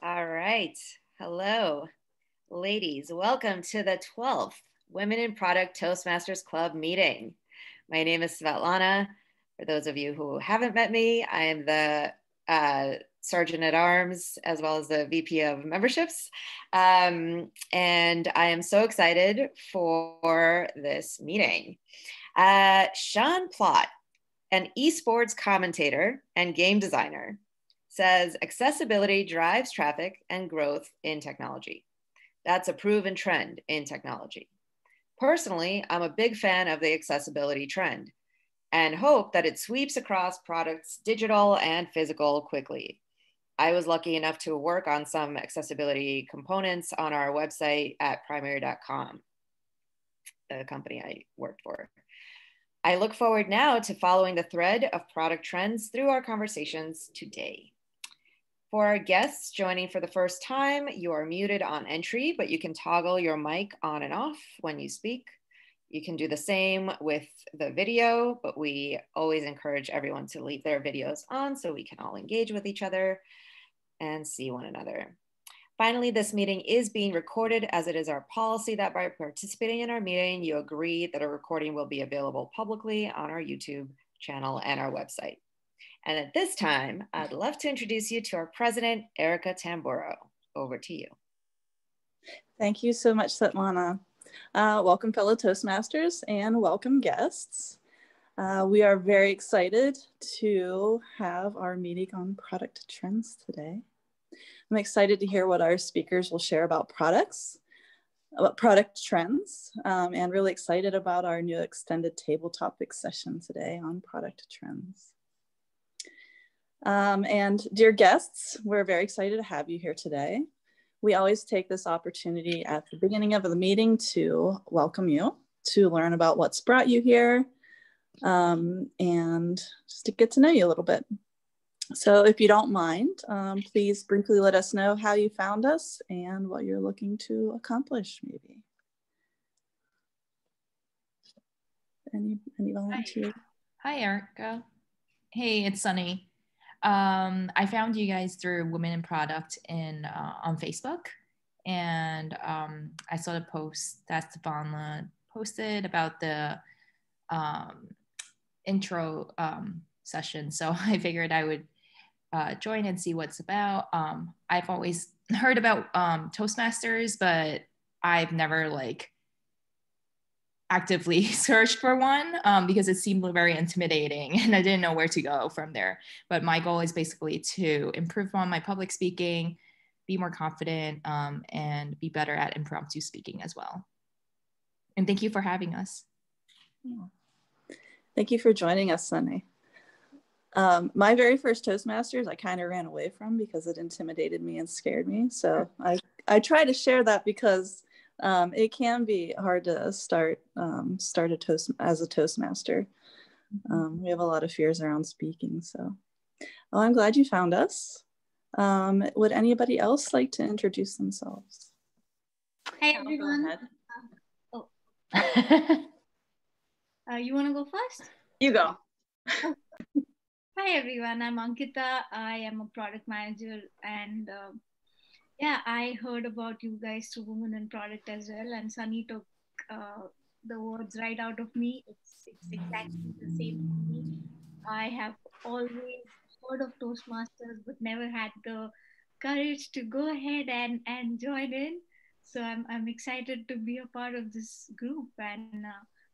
All right. Hello, ladies. Welcome to the 12th Women in Product Toastmasters Club meeting. My name is Svetlana. For those of you who haven't met me, I am the Sergeant at Arms as well as the VP of Memberships. And I am so excited for this meeting. Sean Plott, an esports commentator and game designer, says accessibility drives traffic and growth in technology. That's a proven trend in technology. Personally, I'm a big fan of the accessibility trend and hope that it sweeps across products, digital and physical, quickly. I was lucky enough to work on some accessibility components on our website at primary.com, the company I worked for. I look forward now to following the thread of product trends through our conversations today. For our guests joining for the first time, you are muted on entry, but you can toggle your mic on and off when you speak. You can do the same with the video, but we always encourage everyone to leave their videos on so we can all engage with each other and see one another. Finally, this meeting is being recorded, as it is our policy that by participating in our meeting, you agree that a recording will be available publicly on our YouTube channel and our website. And at this time, I'd love to introduce you to our president, Erica Tamburo. Over to you. Thank you so much, Svetlana. Welcome, fellow Toastmasters, and welcome guests. We are very excited to have our meeting on product trends today. I'm excited to hear what our speakers will share about products, about product trends, and really excited about our new extended table topic session today on product trends. And dear guests, we're very excited to have you here today. We always take this opportunity at the beginning of the meeting to welcome you, to learn about what's brought you here, and just to get to know you a little bit. So if you don't mind, please briefly let us know how you found us and what you're looking to accomplish, maybe. Any volunteers? Hi, Erica. Hey, it's Sunny. I found you guys through Women in Product on Facebook, and I saw the post that Svetlana posted about the intro session, so I figured I would join and see what's about. I've always heard about Toastmasters, but I've never actively searched for one because it seemed very intimidating and I didn't know where to go from there. But my goal is basically to improve on my public speaking, be more confident, and be better at impromptu speaking as well. And thank you for having us. Yeah. Thank you for joining us, Sunny. My very first Toastmasters, I kind of ran away from because it intimidated me and scared me. So I try to share that because it can be hard to start as a Toastmaster. We have a lot of fears around speaking. So, well, I'm glad you found us. Would anybody else like to introduce themselves? Hey everyone. You want to go first? You go. Oh. Hi everyone, I'm Ankita. I am a product manager, and yeah, I heard about you guys through Women in Product as well, and Sunny took the words right out of me. It's exactly the same for me. I have always heard of Toastmasters, but never had the courage to go ahead and join in. So I'm excited to be a part of this group and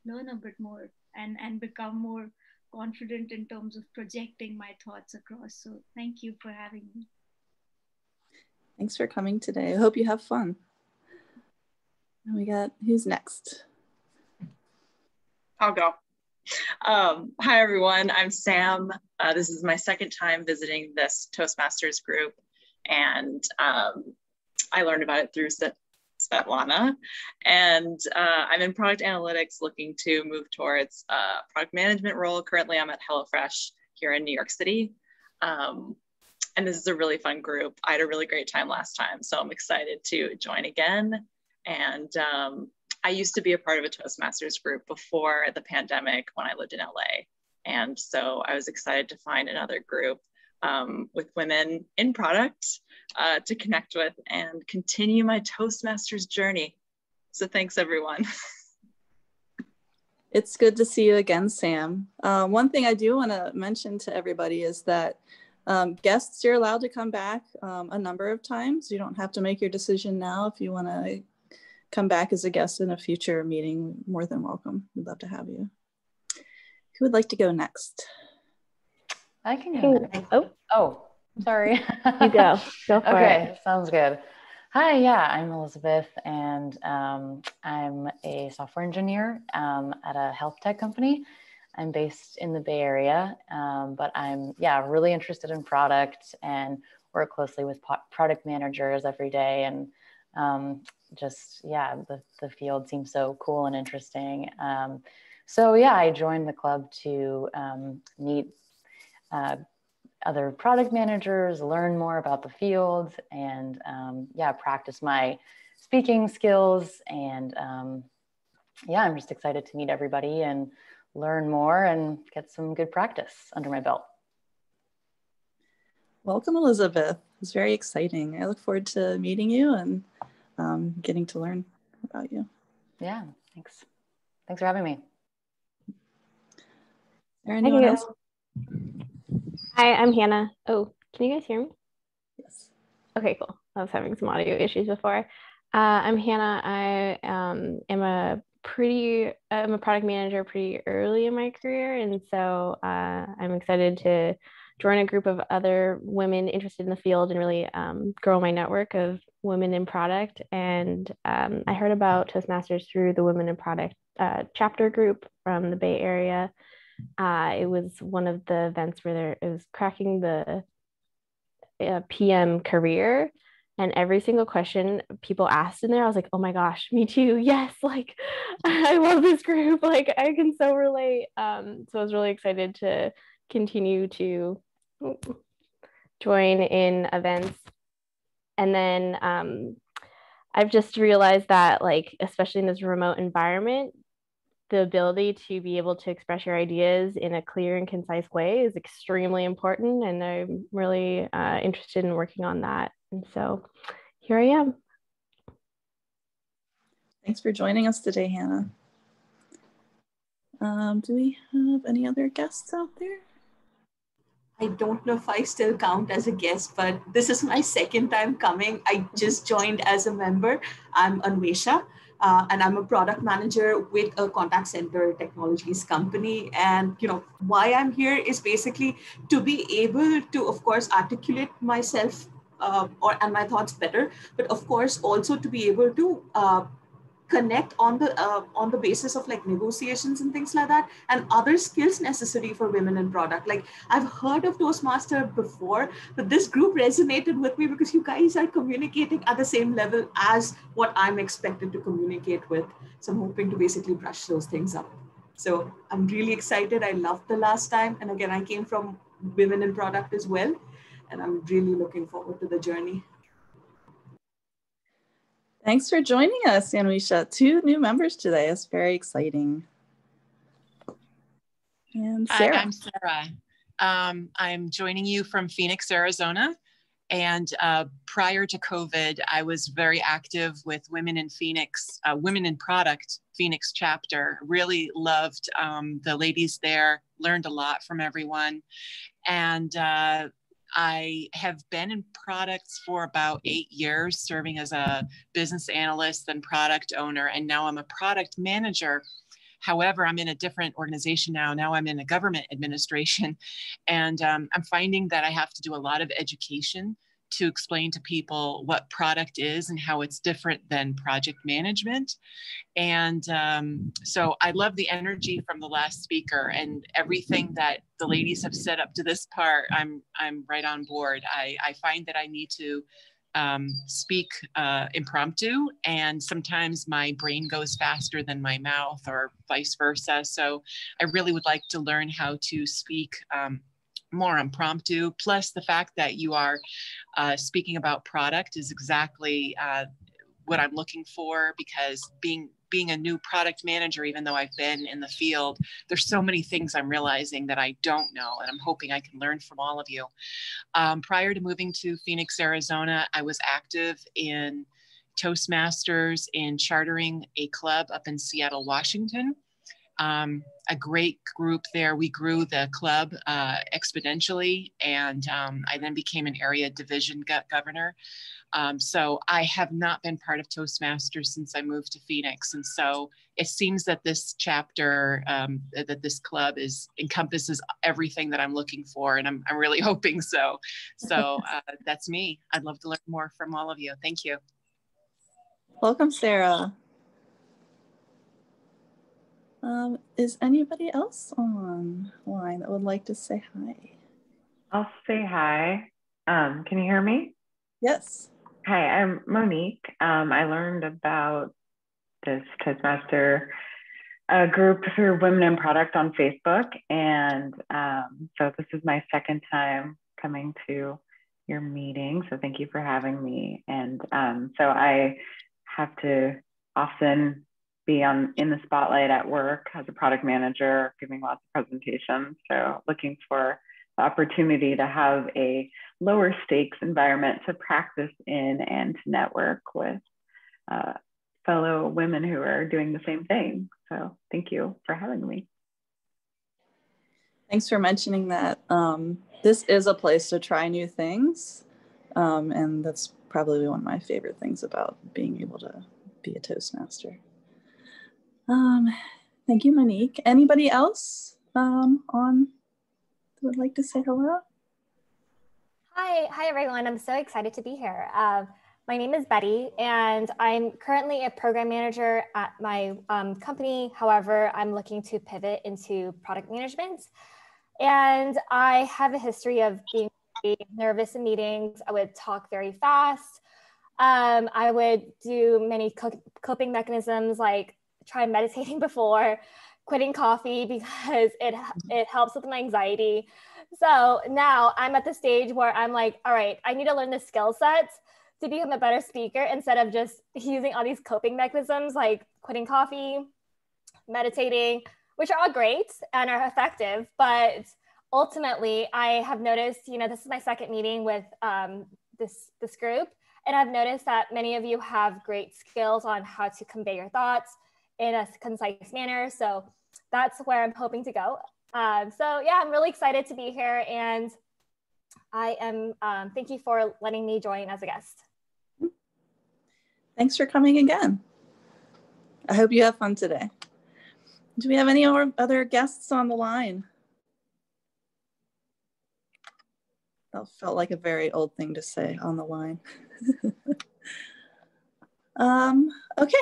learn a bit more and become more confident in terms of projecting my thoughts across. So thank you for having me. Thanks for coming today. I hope you have fun. And we got, who's next? I'll go. Hi everyone, I'm Sam. This is my second time visiting this Toastmasters group, and I learned about it through Svetlana, and I'm in product analytics looking to move towards a product management role. Currently I'm at HelloFresh here in New York City, and this is a really fun group. I had a really great time last time, so I'm excited to join again. And I used to be a part of a Toastmasters group before the pandemic when I lived in LA, and so I was excited to find another group with women in product to connect with and continue my Toastmasters journey. So thanks, everyone. It's good to see you again, Sam. One thing I do want to mention to everybody is that guests, you're allowed to come back a number of times. You don't have to make your decision now. If you want to come back as a guest in a future meeting, more than welcome. We'd love to have you. Who would like to go next? I can go. Oh, sorry. You go for it. Okay, sounds good. Hi, yeah, I'm Elizabeth, and I'm a software engineer at a health tech company. I'm based in the Bay Area, but I'm really interested in product and work closely with product managers every day. And the field seems so cool and interesting. I joined the club to meet other product managers, learn more about the field, and practice my speaking skills. And I'm just excited to meet everybody and learn more and get some good practice under my belt. Welcome, Elizabeth. It's very exciting. I look forward to meeting you and getting to learn about you. Yeah, thanks. Thanks for having me. Is there anyone else? Hi, I'm Hannah. Oh, can you guys hear me? Yes. Okay, cool. I was having some audio issues before. I'm Hannah. I am a product manager pretty early in my career, and so I'm excited to join a group of other women interested in the field and really grow my network of women in product. And I heard about Toastmasters through the Women in Product chapter group from the Bay Area. It was one of the events where it was cracking the PM career, and every single question people asked in there, I was like, oh my gosh, me too. Yes, like I love this group. Like I can so relate. So I was really excited to continue to join in events. And then I've just realized that, like, especially in this remote environment, the ability to be able to express your ideas in a clear and concise way is extremely important. And I'm really interested in working on that. And so here I am. Thanks for joining us today, Hannah. Do we have any other guests out there? I don't know if I still count as a guest, but this is my second time coming. I just joined as a member. I'm Anvesha. And I'm a product manager with a contact center technologies company. And why I'm here is basically to be able to, of course, articulate myself and my thoughts better, but of course also to be able to connect on the basis of like negotiations and things like that, and other skills necessary for women in product. Like I've heard of Toastmaster before, but this group resonated with me because you guys are communicating at the same level as what I'm expected to communicate with. So I'm hoping to basically brush those things up. So I'm really excited. I loved the last time. And again, I came from women in product as well. And I'm really looking forward to the journey. Thanks for joining us, Anvisha. 2 new members today. It's very exciting. And Sarah. Hi, I'm Sarah. I'm joining you from Phoenix, Arizona. And prior to COVID, I was very active with Women in Phoenix, Women in Product Phoenix chapter. Really loved the ladies there, learned a lot from everyone. And I have been in products for about 8 years, serving as a business analyst and product owner, and now I'm a product manager. However, I'm in a different organization now. Now I'm in a government administration, and I'm finding that I have to do a lot of education to explain to people what product is and how it's different than project management. And so I love the energy from the last speaker, and everything that the ladies have said up to this part, I'm right on board. I find that I need to speak impromptu, and sometimes my brain goes faster than my mouth or vice versa. So I really would like to learn how to speak more impromptu. Plus the fact that you are speaking about product is exactly what I'm looking for, because being a new product manager, even though I've been in the field, there's so many things I'm realizing that I don't know, and I'm hoping I can learn from all of you. Prior to moving to Phoenix, Arizona, I was active in Toastmasters and chartering a club up in Seattle, Washington. A great group there. We grew the club exponentially, and I then became an area division governor. So I have not been part of Toastmasters since I moved to Phoenix. And so it seems that this chapter, that this club encompasses everything that I'm looking for. And I'm really hoping so. So that's me. I'd love to learn more from all of you. Thank you. Welcome, Sarah. Is anybody else online that would like to say hi? I'll say hi. Can you hear me? Yes. Hi, I'm Monique. I learned about this Toastmaster group through Women in Product on Facebook. And so this is my second time coming to your meeting. So thank you for having me. And so I have to often be in the spotlight at work as a product manager, giving lots of presentations. So looking for the opportunity to have a lower stakes environment to practice in and to network with fellow women who are doing the same thing. So thank you for having me. Thanks for mentioning that. This is a place to try new things. And that's probably one of my favorite things about being able to be a Toastmaster. Thank you, Monique. Anybody else on would like to say hello? Hi everyone. I'm so excited to be here. My name is Betty, and I'm currently a program manager at my company. However, I'm looking to pivot into product management. And I have a history of being nervous in meetings. I would talk very fast. I would do many coping mechanisms, like try meditating before, quitting coffee because it helps with my anxiety. So now I'm at the stage where I'm like, all right, I need to learn the skill sets to become a better speaker instead of just using all these coping mechanisms like quitting coffee, meditating, which are all great and are effective. But ultimately, I have noticed, this is my second meeting with this group. And I've noticed that many of you have great skills on how to convey your thoughts in a concise manner. So that's where I'm hoping to go. So yeah, I'm really excited to be here, and I am, thank you for letting me join as a guest. Thanks for coming again. I hope you have fun today. Do we have any other guests on the line? That felt like a very old thing to say, on the line. Okay.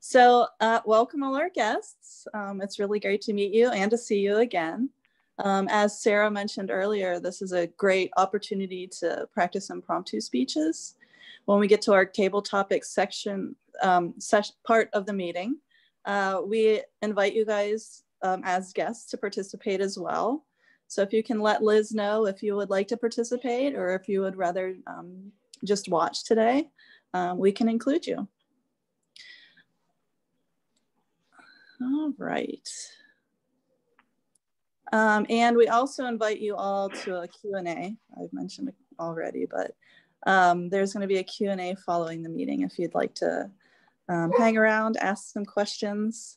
So welcome all our guests. It's really great to meet you and to see you again. As Sarah mentioned earlier, this is a great opportunity to practice impromptu speeches. When we get to our table topics section, part of the meeting, we invite you guys as guests to participate as well. So if you can let Liz know if you would like to participate or if you would rather just watch today, we can include you. All right. And we also invite you all to a Q&A. I've mentioned it already, but there's going to be a Q&A following the meeting if you'd like to hang around, ask some questions,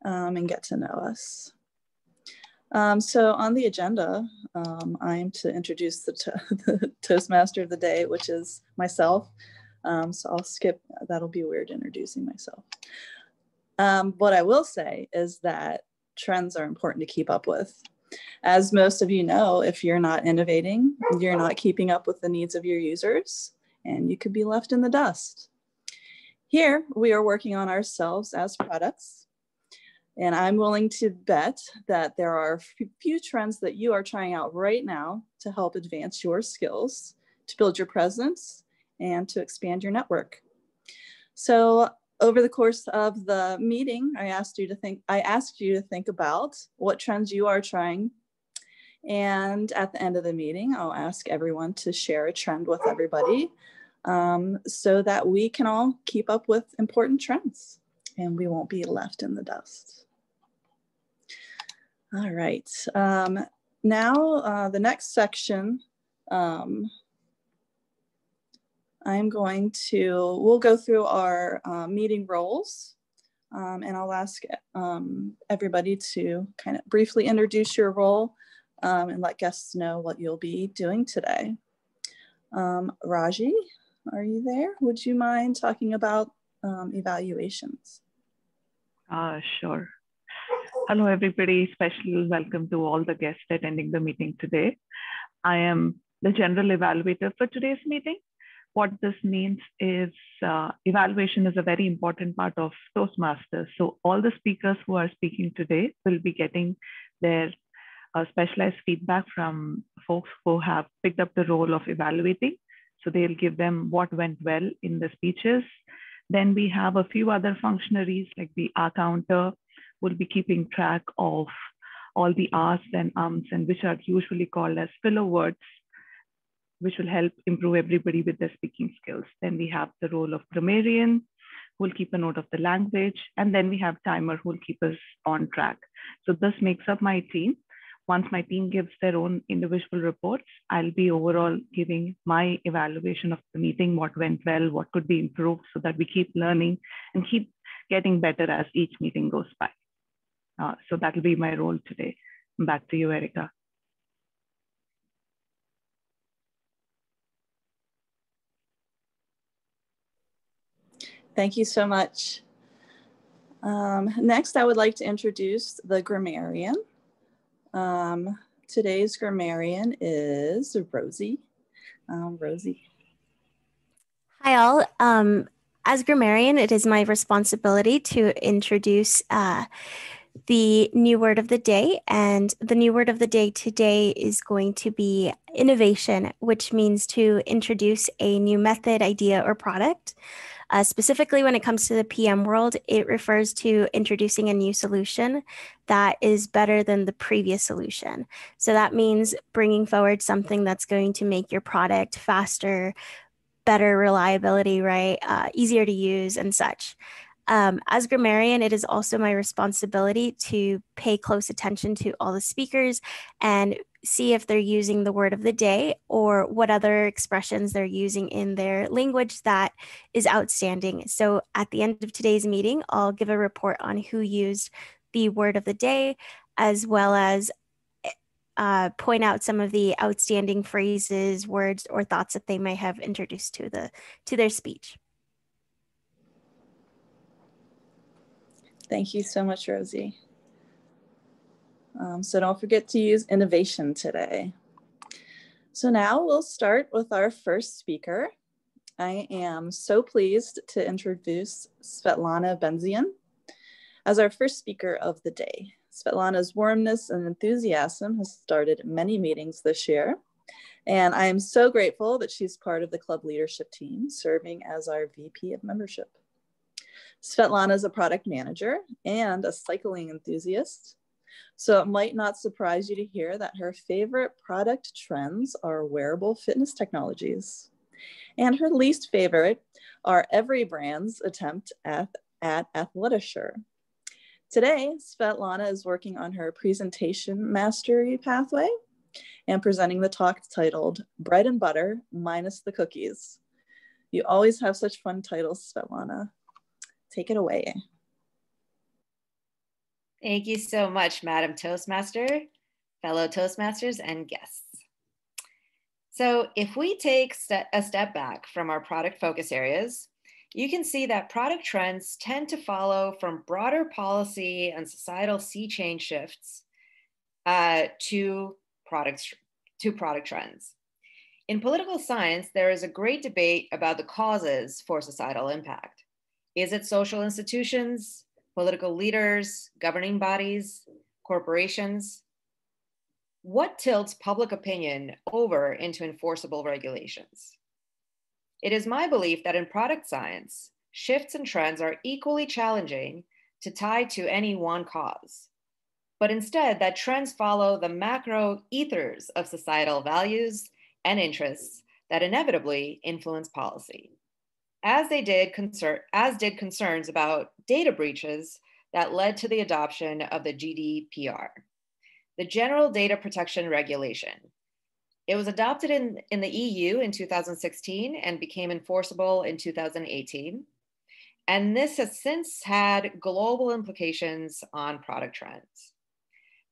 and get to know us. So on the agenda, I am to introduce the Toastmaster of the day, which is myself. So I'll skip, that'll be weird introducing myself. What I will say is that trends are important to keep up with. As most of you know, if you're not innovating, you're not keeping up with the needs of your users, and you could be left in the dust. Here, we are working on ourselves as products, and I'm willing to bet that there are a few trends that you are trying out right now to help advance your skills, to build your presence, and to expand your network. So over the course of the meeting, I asked you to think about what trends you are trying. And at the end of the meeting, I'll ask everyone to share a trend with everybody so that we can all keep up with important trends and we won't be left in the dust. All right, now the next section, we'll go through our meeting roles, and I'll ask everybody to kind of briefly introduce your role and let guests know what you'll be doing today. Raji, are you there? Would you mind talking about evaluations? Sure. Hello, everybody. Special welcome to all the guests attending the meeting today. I am the general evaluator for today's meeting. What this means is evaluation is a very important part of Toastmasters. So all the speakers who are speaking today will be getting their specialized feedback from folks who have picked up the role of evaluating. So they'll give them what went well in the speeches. Then we have a few other functionaries like the R counter will be keeping track of all the R's and ums, and which are usually called as filler words, which will help improve everybody with their speaking skills. Then we have the role of grammarian, who will keep a note of the language. And then we have timer, who will keep us on track. So this makes up my team. Once my team gives their own individual reports, I'll be overall giving my evaluation of the meeting, what went well, what could be improved, so that we keep learning and keep getting better as each meeting goes by. So that'll be my role today. Back to you, Erica. Thank you so much. Next, I would like to introduce the grammarian. Today's grammarian is Rosie. Rosie. Hi all. As grammarian, it is my responsibility to introduce the new word of the day. And the new word of the day today is going to be innovation, which means to introduce a new method, idea, or product. Specifically, when it comes to the PM world, it refers to introducing a new solution that is better than the previous solution. So that means bringing forward something that's going to make your product faster, better reliability, right? Easier to use and such. As grammarian, it is also my responsibility to pay close attention to all the speakers and see if they're using the word of the day or what other expressions they're using in their language that is outstanding. So at the end of today's meeting, I'll give a report on who used the word of the day, as well as point out some of the outstanding phrases, words, or thoughts that they may have introduced to their speech. Thank you so much, Rosie. So don't forget to use innovation today. So now we'll start with our first speaker. I am so pleased to introduce Svetlana Benzion as our first speaker of the day. Svetlana's warmness and enthusiasm has started many meetings this year, and I am so grateful that she's part of the club leadership team, serving as our VP of membership. Svetlana is a product manager and a cycling enthusiast, so it might not surprise you to hear that her favorite product trends are wearable fitness technologies, and her least favorite are every brand's attempt at athleisure. Today, Svetlana is working on her presentation mastery pathway and presenting the talk titled Bread and Butter Minus the Cookies. You always have such fun titles, Svetlana. Take it away. Thank you so much, Madam Toastmaster, fellow Toastmasters, and guests. So if we take a step back from our product focus areas, you can see that product trends tend to follow from broader policy and societal sea change shifts to product trends. In political science, there is a great debate about the causes for societal impact. Is it social institutions, political leaders, governing bodies, corporations? What tilts public opinion over into enforceable regulations? It is my belief that in product science, shifts and trends are equally challenging to tie to any one cause, but instead that trends follow the macro ethers of societal values and interests that inevitably influence policy, as did concerns about data breaches that led to the adoption of the GDPR, the General Data Protection Regulation. It was adopted in the EU in 2016 and became enforceable in 2018. And this has since had global implications on product trends.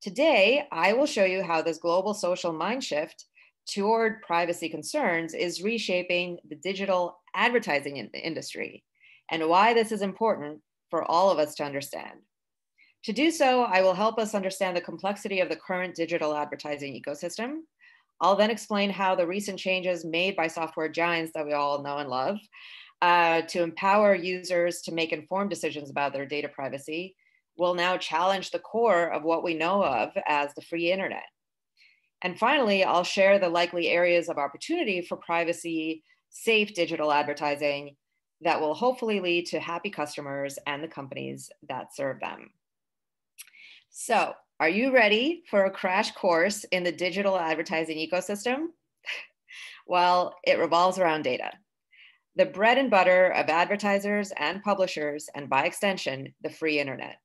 Today, I will show you how this global social mind shift toward privacy concerns is reshaping the digital advertising industry and why this is important for all of us to understand. To do so, I will help us understand the complexity of the current digital advertising ecosystem. I'll then explain how the recent changes made by software giants that we all know and love to empower users to make informed decisions about their data privacy will now challenge the core of what we know of as the free internet. And finally, I'll share the likely areas of opportunity for privacy safe digital advertising that will hopefully lead to happy customers and the companies that serve them. So, are you ready for a crash course in the digital advertising ecosystem? Well, it revolves around data, the bread and butter of advertisers and publishers, and by extension, the free internet.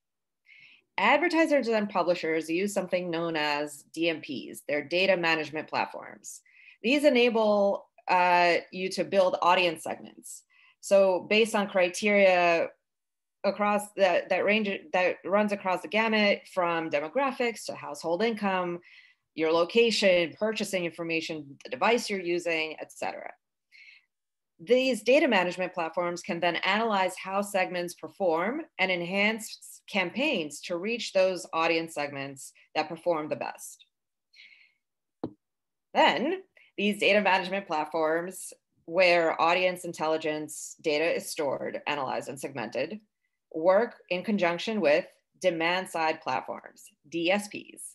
Advertisers and publishers use something known as DMPs, their data management platforms. These enable you to build audience segments. So based on criteria across that runs across the gamut from demographics to household income, your location, purchasing information, the device you're using, etc. These data management platforms can then analyze how segments perform and enhance campaigns to reach those audience segments that perform the best. Then, these data management platforms, where audience intelligence data is stored, analyzed, and segmented, work in conjunction with demand-side platforms, DSPs,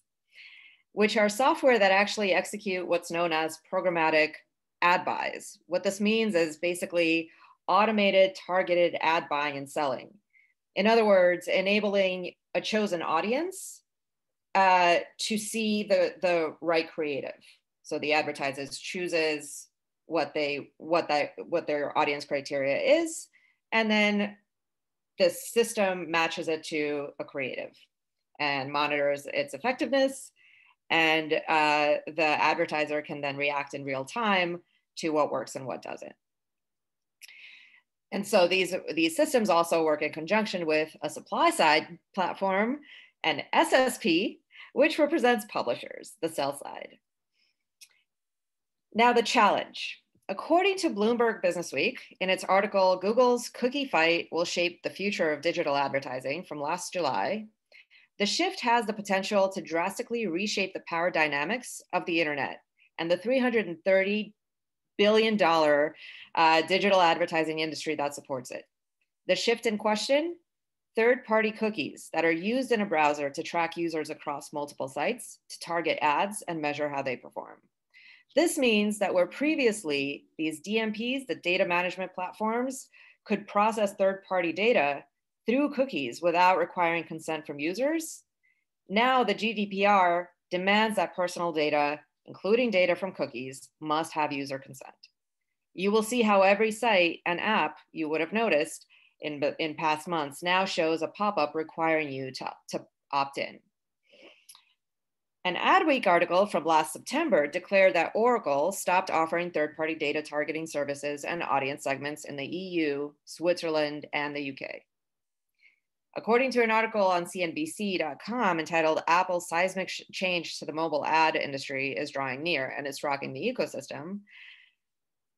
which are software that actually execute what's known as programmatic ad buys. What this means is basically automated targeted ad buying and selling. In other words, enabling a chosen audience to see the right creative. So the advertiser chooses what their audience criteria is, and then the system matches it to a creative and monitors its effectiveness, and the advertiser can then react in real time to what works and what doesn't. And so these systems also work in conjunction with a supply side platform, an SSP, which represents publishers, the sell side. Now the challenge. According to Bloomberg Businessweek, in its article, Google's cookie fight will shape the future of digital advertising from last July, the shift has the potential to drastically reshape the power dynamics of the internet and the $330 billion digital advertising industry that supports it. The shift in question, third-party cookies that are used in a browser to track users across multiple sites, to target ads and measure how they perform. This means that where previously these DMPs, the data management platforms, could process third-party data through cookies without requiring consent from users, now the GDPR demands that personal data, including data from cookies, must have user consent. You will see how every site and app you would have noticed in past months now shows a pop-up requiring you to opt in. An Adweek article from last September declared that Oracle stopped offering third-party data targeting services and audience segments in the EU, Switzerland, and the UK. According to an article on CNBC.com entitled "Apple's Seismic Change to the Mobile Ad Industry is Drawing Near and is Rocking the Ecosystem,"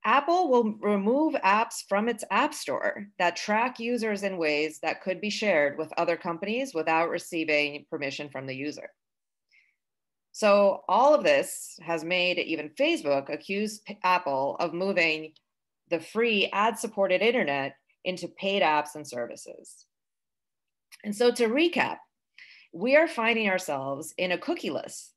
Apple will remove apps from its App Store that track users in ways that could be shared with other companies without receiving permission from the user. So all of this has made even Facebook accuse Apple of moving the free ad-supported internet into paid apps and services. And so to recap, we are finding ourselves in a cookieless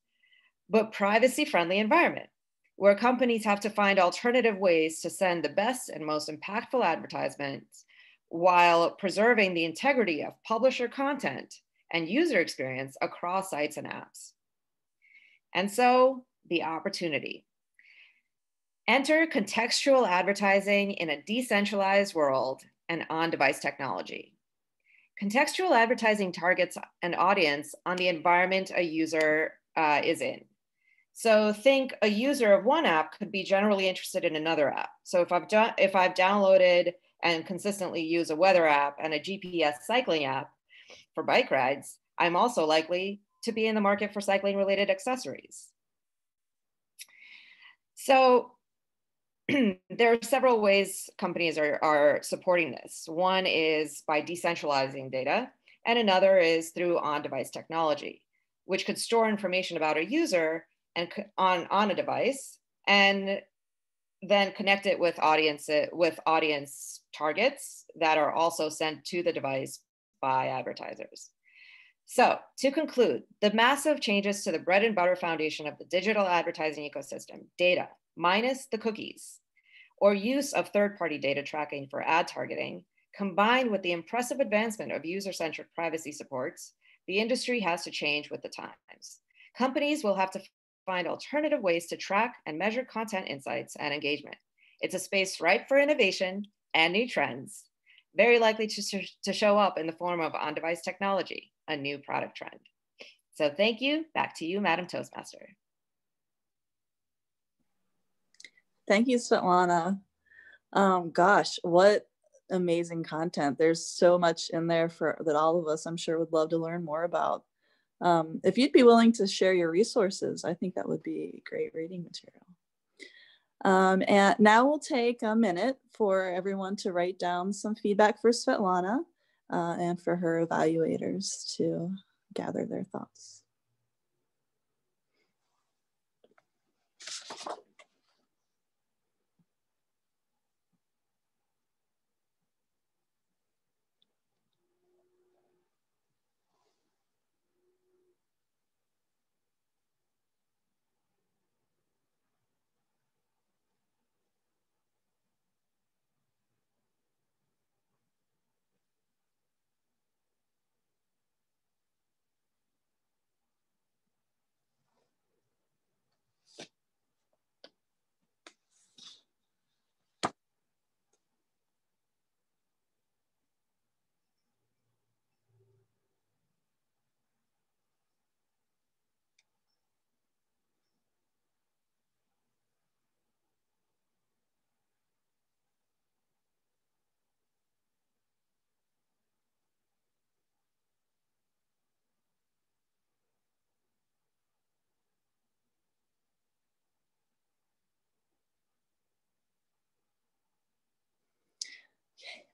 but privacy-friendly environment where companies have to find alternative ways to send the best and most impactful advertisements while preserving the integrity of publisher content and user experience across sites and apps. And so the opportunity. Enter contextual advertising in a decentralized world and on-device technology. Contextual advertising targets an audience on the environment a user is in. So think a user of one app could be generally interested in another app. So if I've downloaded and consistently use a weather app and a GPS cycling app for bike rides, I'm also likely to be in the market for cycling related accessories. So there are several ways companies are supporting this. One is by decentralizing data, and another is through on-device technology, which could store information about a user and on a device, and then connect it with audience targets that are also sent to the device by advertisers. So to conclude, the massive changes to the bread and butter foundation of the digital advertising ecosystem, data, minus the cookies, or use of third-party data tracking for ad targeting, combined with the impressive advancement of user-centric privacy supports, the industry has to change with the times. Companies will have to find alternative ways to track and measure content insights and engagement. It's a space ripe for innovation and new trends, very likely to show up in the form of on-device technology, a new product trend. So thank you. Back to you, Madam Toastmaster. Thank you, Svetlana. Gosh, what amazing content. There's so much in there that all of us, I'm sure, would love to learn more about. If you'd be willing to share your resources, I think that would be great reading material. And now we'll take a minute for everyone to write down some feedback for Svetlana and for her evaluators to gather their thoughts.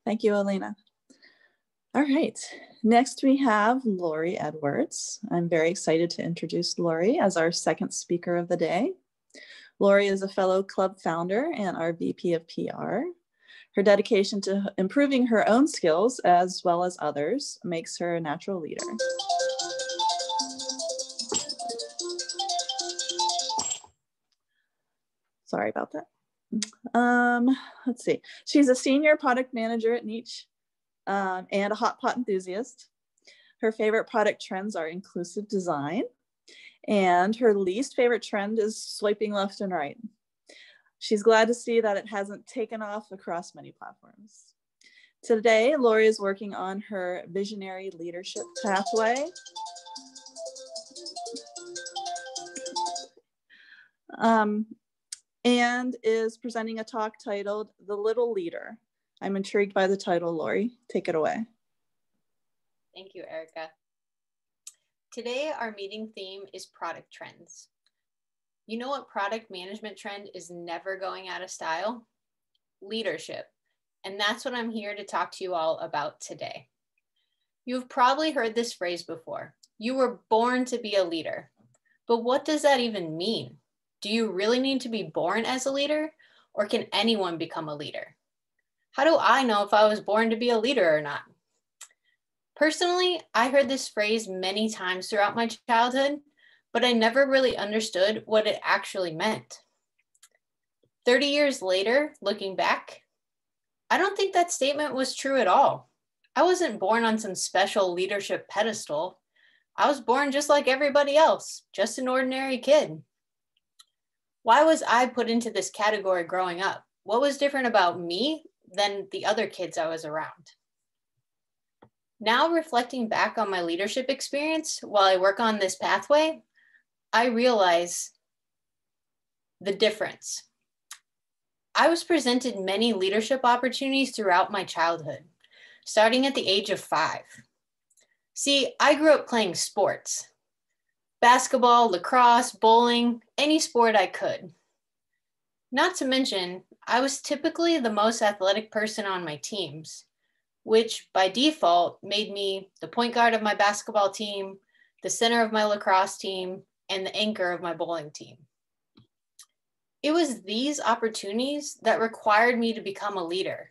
Thank you, Elena. All right, next we have Lori Edwards. I'm very excited to introduce Lori as our second speaker of the day. Lori is a fellow club founder and our VP of PR. Her dedication to improving her own skills as well as others makes her a natural leader. Sorry about that. Let's see. She's a senior product manager at Niche and a hot pot enthusiast. Her favorite product trends are inclusive design, and her least favorite trend is swiping left and right. She's glad to see that it hasn't taken off across many platforms. Today, Lori is working on her visionary leadership pathway. And is presenting a talk titled The Little Leader. I'm intrigued by the title, Lori. Take it away. Thank you, Erica. Today, our meeting theme is product trends. You know what product management trend is never going out of style? Leadership. And that's what I'm here to talk to you all about today. You've probably heard this phrase before. You were born to be a leader. But what does that even mean? Do you really need to be born as a leader, or can anyone become a leader? How do I know if I was born to be a leader or not? Personally, I heard this phrase many times throughout my childhood, but I never really understood what it actually meant. 30 years later, looking back, I don't think that statement was true at all. I wasn't born on some special leadership pedestal. I was born just like everybody else, just an ordinary kid. Why was I put into this category growing up? What was different about me than the other kids I was around? Now reflecting back on my leadership experience while I work on this pathway, I realize the difference. I was presented many leadership opportunities throughout my childhood, starting at the age of 5. See, I grew up playing sports, basketball, lacrosse, bowling, any sport I could. Not to mention, I was typically the most athletic person on my teams, which by default made me the point guard of my basketball team, the center of my lacrosse team, and the anchor of my bowling team. It was these opportunities that required me to become a leader,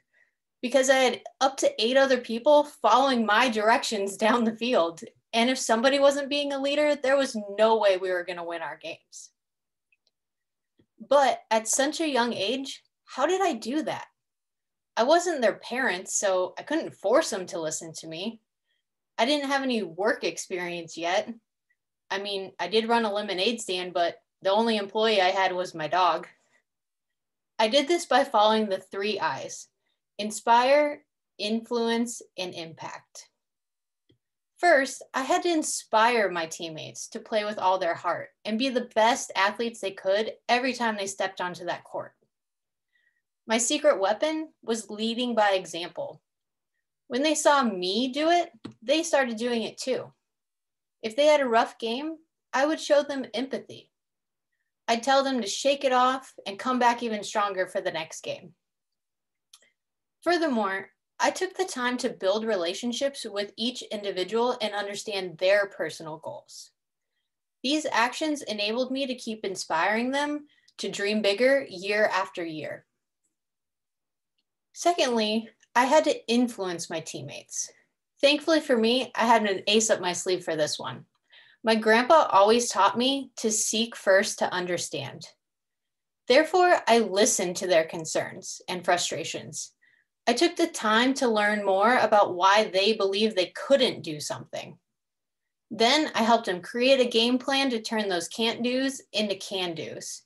because I had up to 8 other people following my directions down the field. And if somebody wasn't being a leader, there was no way we were going to win our games. But at such a young age, how did I do that? I wasn't their parents, so I couldn't force them to listen to me. I didn't have any work experience yet. I mean, I did run a lemonade stand, but the only employee I had was my dog. I did this by following the 3 I's: inspire, influence, and impact. First, I had to inspire my teammates to play with all their heart and be the best athletes they could every time they stepped onto that court. My secret weapon was leading by example. When they saw me do it, they started doing it too. If they had a rough game, I would show them empathy. I'd tell them to shake it off and come back even stronger for the next game. Furthermore, I took the time to build relationships with each individual and understand their personal goals. These actions enabled me to keep inspiring them to dream bigger year after year. Secondly, I had to influence my teammates. Thankfully for me, I had an ace up my sleeve for this one. My grandpa always taught me to seek first to understand. Therefore, I listened to their concerns and frustrations. I took the time to learn more about why they believed they couldn't do something. Then I helped them create a game plan to turn those can't do's into can do's.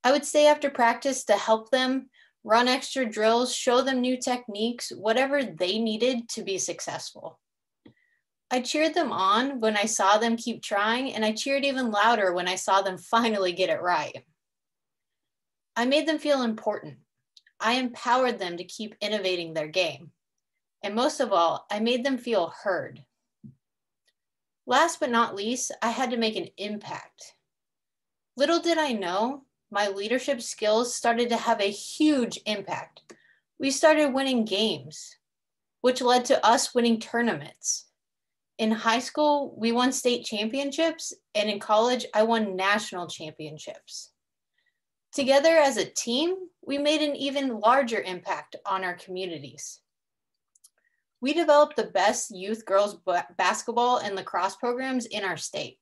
I would stay after practice to help them run extra drills, show them new techniques, whatever they needed to be successful. I cheered them on when I saw them keep trying, and I cheered even louder when I saw them finally get it right. I made them feel important. I empowered them to keep innovating their game. And most of all, I made them feel heard. Last but not least, I had to make an impact. Little did I know, my leadership skills started to have a huge impact. We started winning games, which led to us winning tournaments. In high school, we won state championships, and in college, I won national championships. Together as a team, we made an even larger impact on our communities. We developed the best youth girls basketball and lacrosse programs in our state.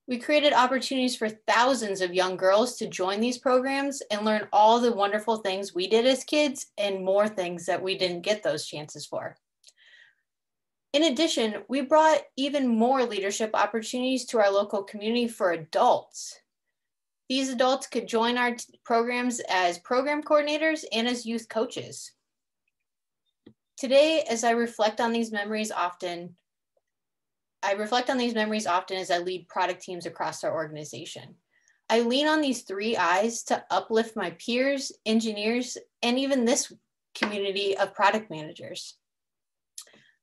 We created opportunities for thousands of young girls to join these programs and learn all the wonderful things we did as kids and more things that we didn't get those chances for. In addition, we brought even more leadership opportunities to our local community for adults. These adults could join our programs as program coordinators and as youth coaches. Today, as I reflect on these memories often as I lead product teams across our organization. I lean on these 3 I's to uplift my peers, engineers, and even this community of product managers.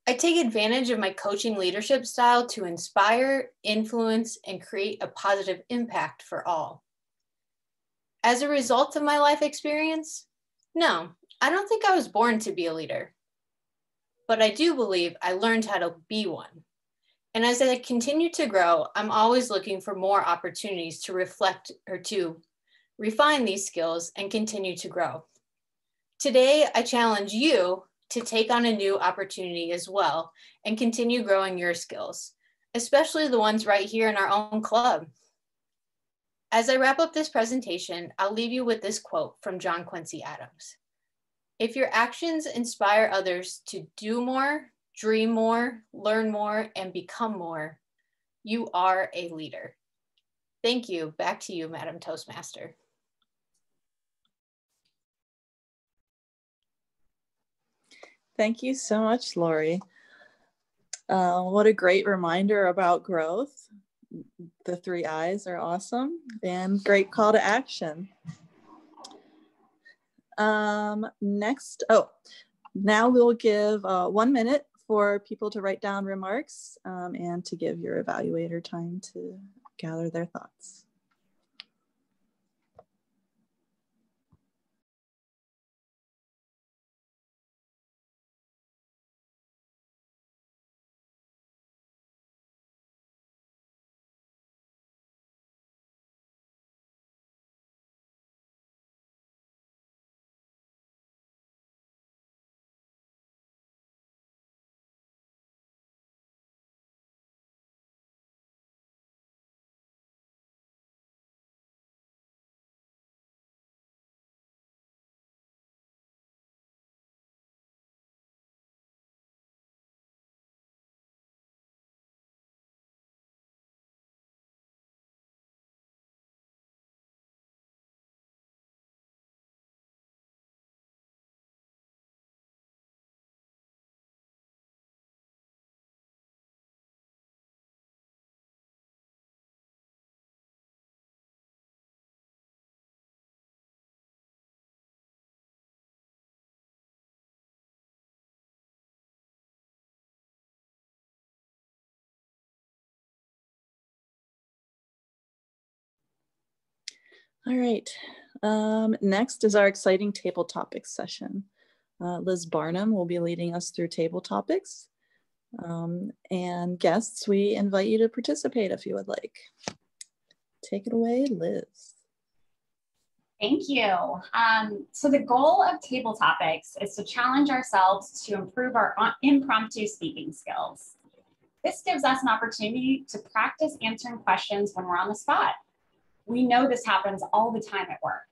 I take advantage of my coaching leadership style to inspire, influence, and create a positive impact for all. As a result of my life experience, no, I don't think I was born to be a leader, but I do believe I learned how to be one. And as I continue to grow, I'm always looking for more opportunities to reflect or to refine these skills and continue to grow. Today, I challenge you to take on a new opportunity as well and continue growing your skills, especially the ones right here in our own club. As I wrap up this presentation, I'll leave you with this quote from John Quincy Adams. If your actions inspire others to do more, dream more, learn more, and become more, you are a leader. Thank you. Back to you, Madam Toastmaster. Thank you so much, Lori. What a great reminder about growth. The 3 I's are awesome, and great call to action. Next, now we'll give 1 minute for people to write down remarks and to give your evaluator time to gather their thoughts. All right, next is our exciting table topics session. Liz Barnum will be leading us through table topics. And guests, we invite you to participate if you would like. Take it away, Liz. Thank you. So the goal of table topics is to challenge ourselves to improve our impromptu speaking skills. This gives us an opportunity to practice answering questions when we're on the spot. We know this happens all the time at work.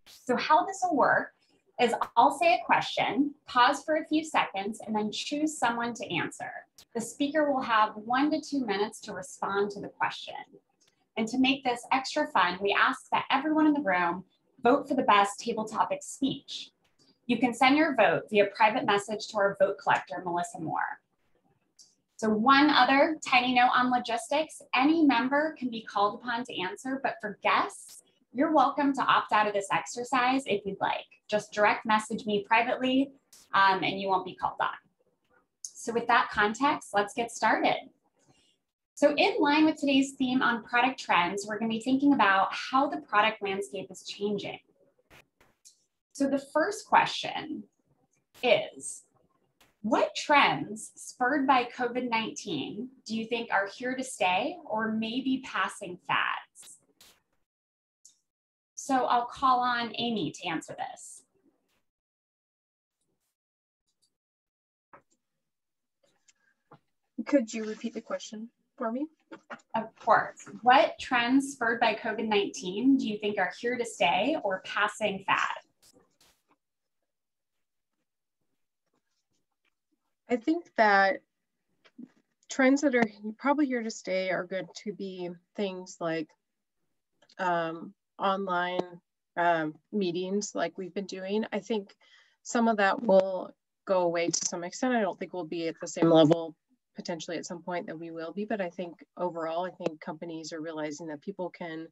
So how this will work is I'll say a question, pause for a few seconds, and then choose someone to answer. The speaker will have 1 to 2 minutes to respond to the question. And to make this extra fun, we ask that everyone in the room vote for the best table topic speech. You can send your vote via private message to our vote collector, Melissa Moore. So one other tiny note on logistics, any member can be called upon to answer, but for guests, you're welcome to opt out of this exercise if you'd like. Just direct message me privately and you won't be called on. So with that context, let's get started. So in line with today's theme on product trends, we're going to be thinking about how the product landscape is changing. So the first question is, what trends spurred by COVID-19 do you think are here to stay or maybe passing fads? So I'll call on Amy to answer this. Could you repeat the question for me? Of course. What trends spurred by COVID-19 do you think are here to stay or passing fads? I think that trends that are probably here to stay are going to be things like online meetings like we've been doing. I think some of that will go away to some extent. I don't think we'll be at the same level potentially at some point that we will be, but I think overall, I think companies are realizing that people can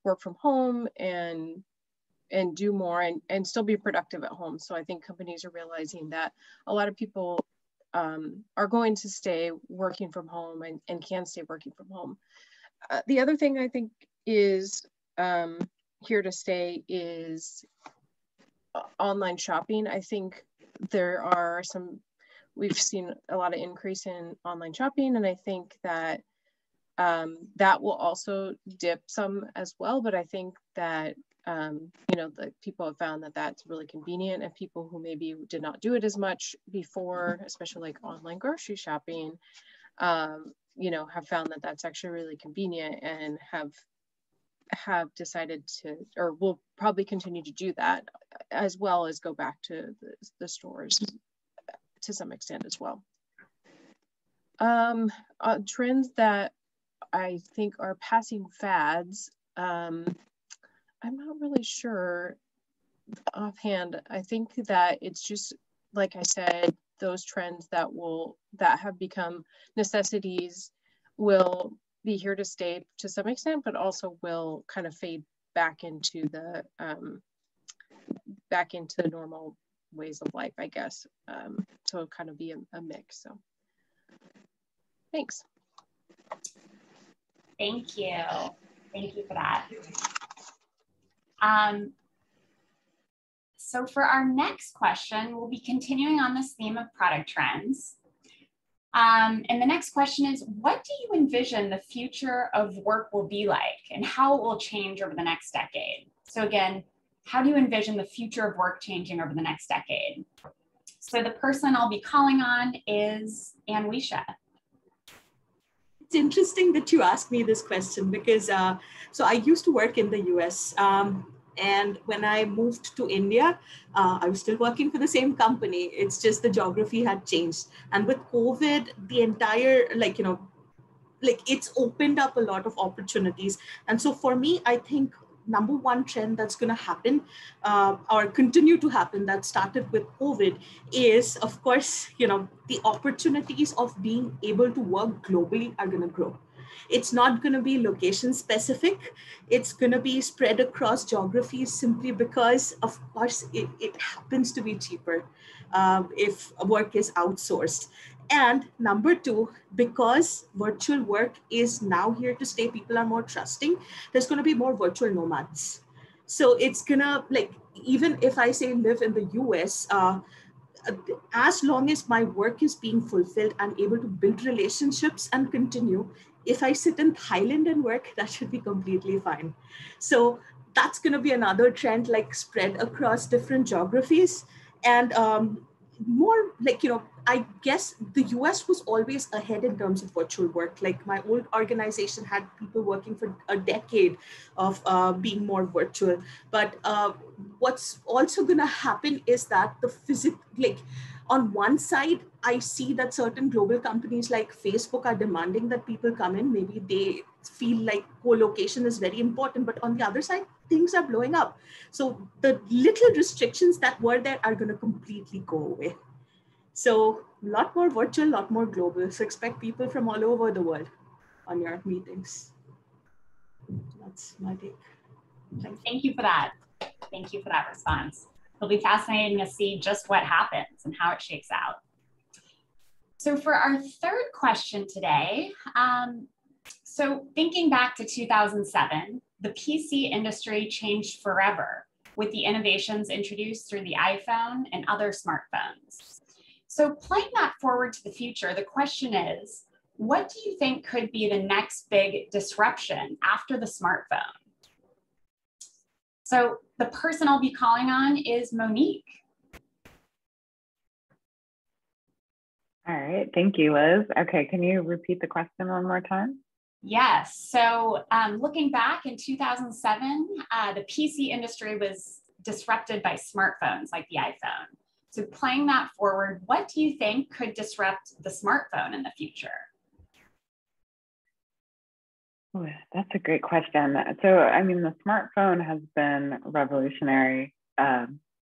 work from home and do more and still be productive at home. So I think companies are realizing that a lot of people are going to stay working from home and can stay working from home. The other thing I think is here to stay is online shopping. I think there are we've seen a lot of increase in online shopping, and I think that that will also dip some as well. But I think that you know, the people have found that that's really convenient, and people who maybe did not do it as much before, especially like online grocery shopping, you know, have found that that's actually really convenient and have decided to, or will probably continue to do that, as well as go back to the stores to some extent as well. Trends that I think are passing fads, I'm not really sure offhand. I think that it's just, like I said, those trends that have become necessities will be here to stay to some extent, but also will kind of fade back into the normal ways of life, I guess. So it'll kind of be a mix. So thanks. Thank you. Thank you for that. So for our next question, we'll be continuing on this theme of product trends. And the next question is, what do you envision the future of work will be like and how it will change over the next decade? So again, how do you envision the future of work changing over the next decade? So the person I'll be calling on is Anwisha. It's interesting that you asked me this question because, so I used to work in the US. And when I moved to India, I was still working for the same company. It's just the geography had changed. And with COVID, the entire, it's opened up a lot of opportunities. And so for me, I think number one trend that's going to happen or continue to happen that started with COVID is, of course, the opportunities of being able to work globally are going to grow. It's not going to be location specific. It's going to be spread across geographies simply because, of course, it happens to be cheaper if work is outsourced. And number two, because virtual work is now here to stay, people are more trusting, there's going to be more virtual nomads. So it's going to, even if I say live in the US, as long as my work is being fulfilled, I'm able to build relationships and continue. If I sit in Thailand and work, that should be completely fine. So that's going to be another trend, spread across different geographies. And more I guess the US was always ahead in terms of virtual work. My old organization had people working for a decade of being more virtual. But what's also going to happen is that the on one side, I see that certain global companies like Facebook are demanding that people come in. Maybe they feel like co-location is very important, but on the other side, things are blowing up. So the little restrictions that were there are going to completely go away. So a lot more virtual, a lot more global. So expect people from all over the world on your meetings. That's my take. Thank you for that. Thank you for that response. It'll be fascinating to see just what happens and how it shakes out. So for our third question today, so thinking back to 2007, the PC industry changed forever with the innovations introduced through the iPhone and other smartphones. So playing that forward to the future, the question is, what do you think could be the next big disruption after the smartphone? So the person I'll be calling on is Monique. All right, thank you, Liz. Okay, can you repeat the question one more time? Yes, so looking back in 2007, the PC industry was disrupted by smartphones like the iPhone. So playing that forward, what do you think could disrupt the smartphone in the future? Oh, that's a great question. So, I mean, the smartphone has been revolutionary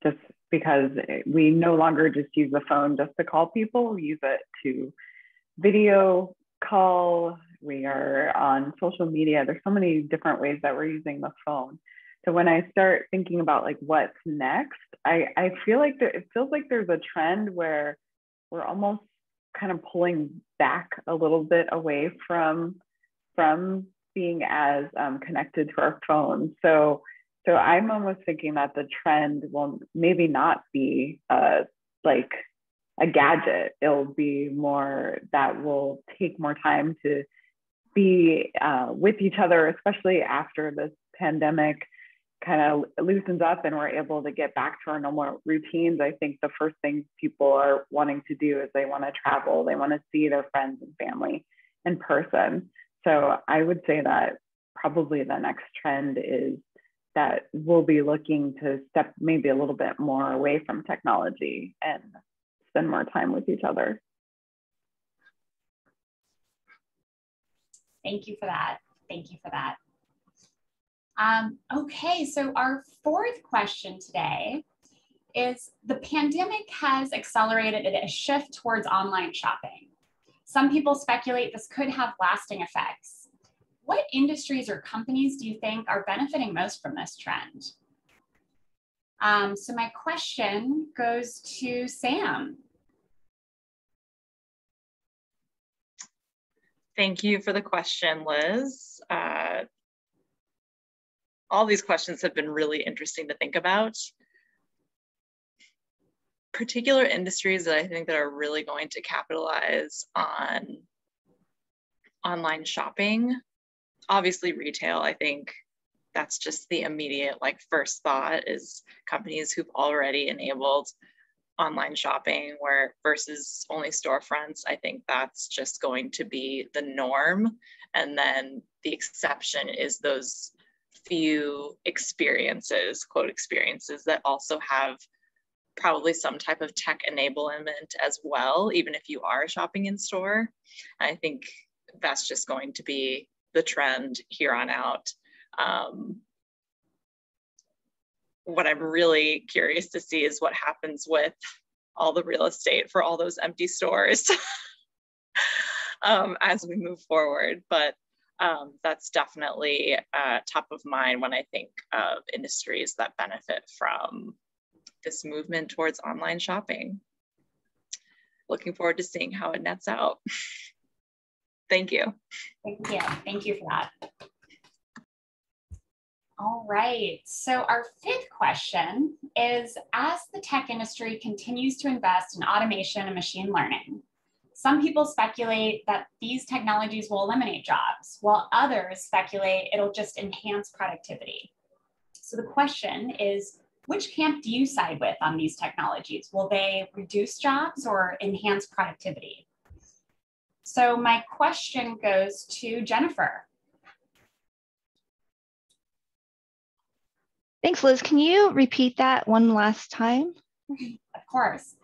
just because we no longer just use the phone just to call people. We use it to video call. We are on social media. There's so many different ways that we're using the phone. So when I start thinking about what's next, I feel like it feels like there's a trend where we're almost kind of pulling back a little bit away from being as connected to our phones. So I'm almost thinking that the trend will maybe not be like a gadget. It'll be more that will take more time to be with each other, especially after this pandemic kind of loosens up and we're able to get back to our normal routines. I think the first thing people are wanting to do is they want to travel. They want to see their friends and family in person. So I would say that probably the next trend is that we'll be looking to step maybe a little bit more away from technology and spend more time with each other. Thank you for that. Thank you for that. Okay, so our fourth question today is the pandemic has accelerated a shift towards online shopping. Some people speculate this could have lasting effects. What industries or companies do you think are benefiting most from this trend? So my question goes to Sam. Thank you for the question, Liz. All these questions have been really interesting to think about. Particular industries that I think that are really going to capitalize on online shopping. Obviously retail, I think that's just the immediate first thought is companies who've already enabled online shopping where versus only storefronts. I think that's just going to be the norm. And then the exception is those few experiences, quote experiences, that also have probably some type of tech enablement as well, even if you are shopping in store. I think that's just going to be the trend here on out. What I'm really curious to see is what happens with all the real estate for all those empty stores as we move forward. But that's definitely top of mind when I think of industries that benefit from this movement towards online shopping. Looking forward to seeing how it nets out. Thank you. Thank you. Thank you for that. All right, so our fifth question is, as the tech industry continues to invest in automation and machine learning, some people speculate that these technologies will eliminate jobs, while others speculate it'll just enhance productivity. So the question is, which camp do you side with on these technologies? Will they reduce jobs or enhance productivity? So my question goes to Jennifer. Thanks, Liz. Can you repeat that one last time? Of course.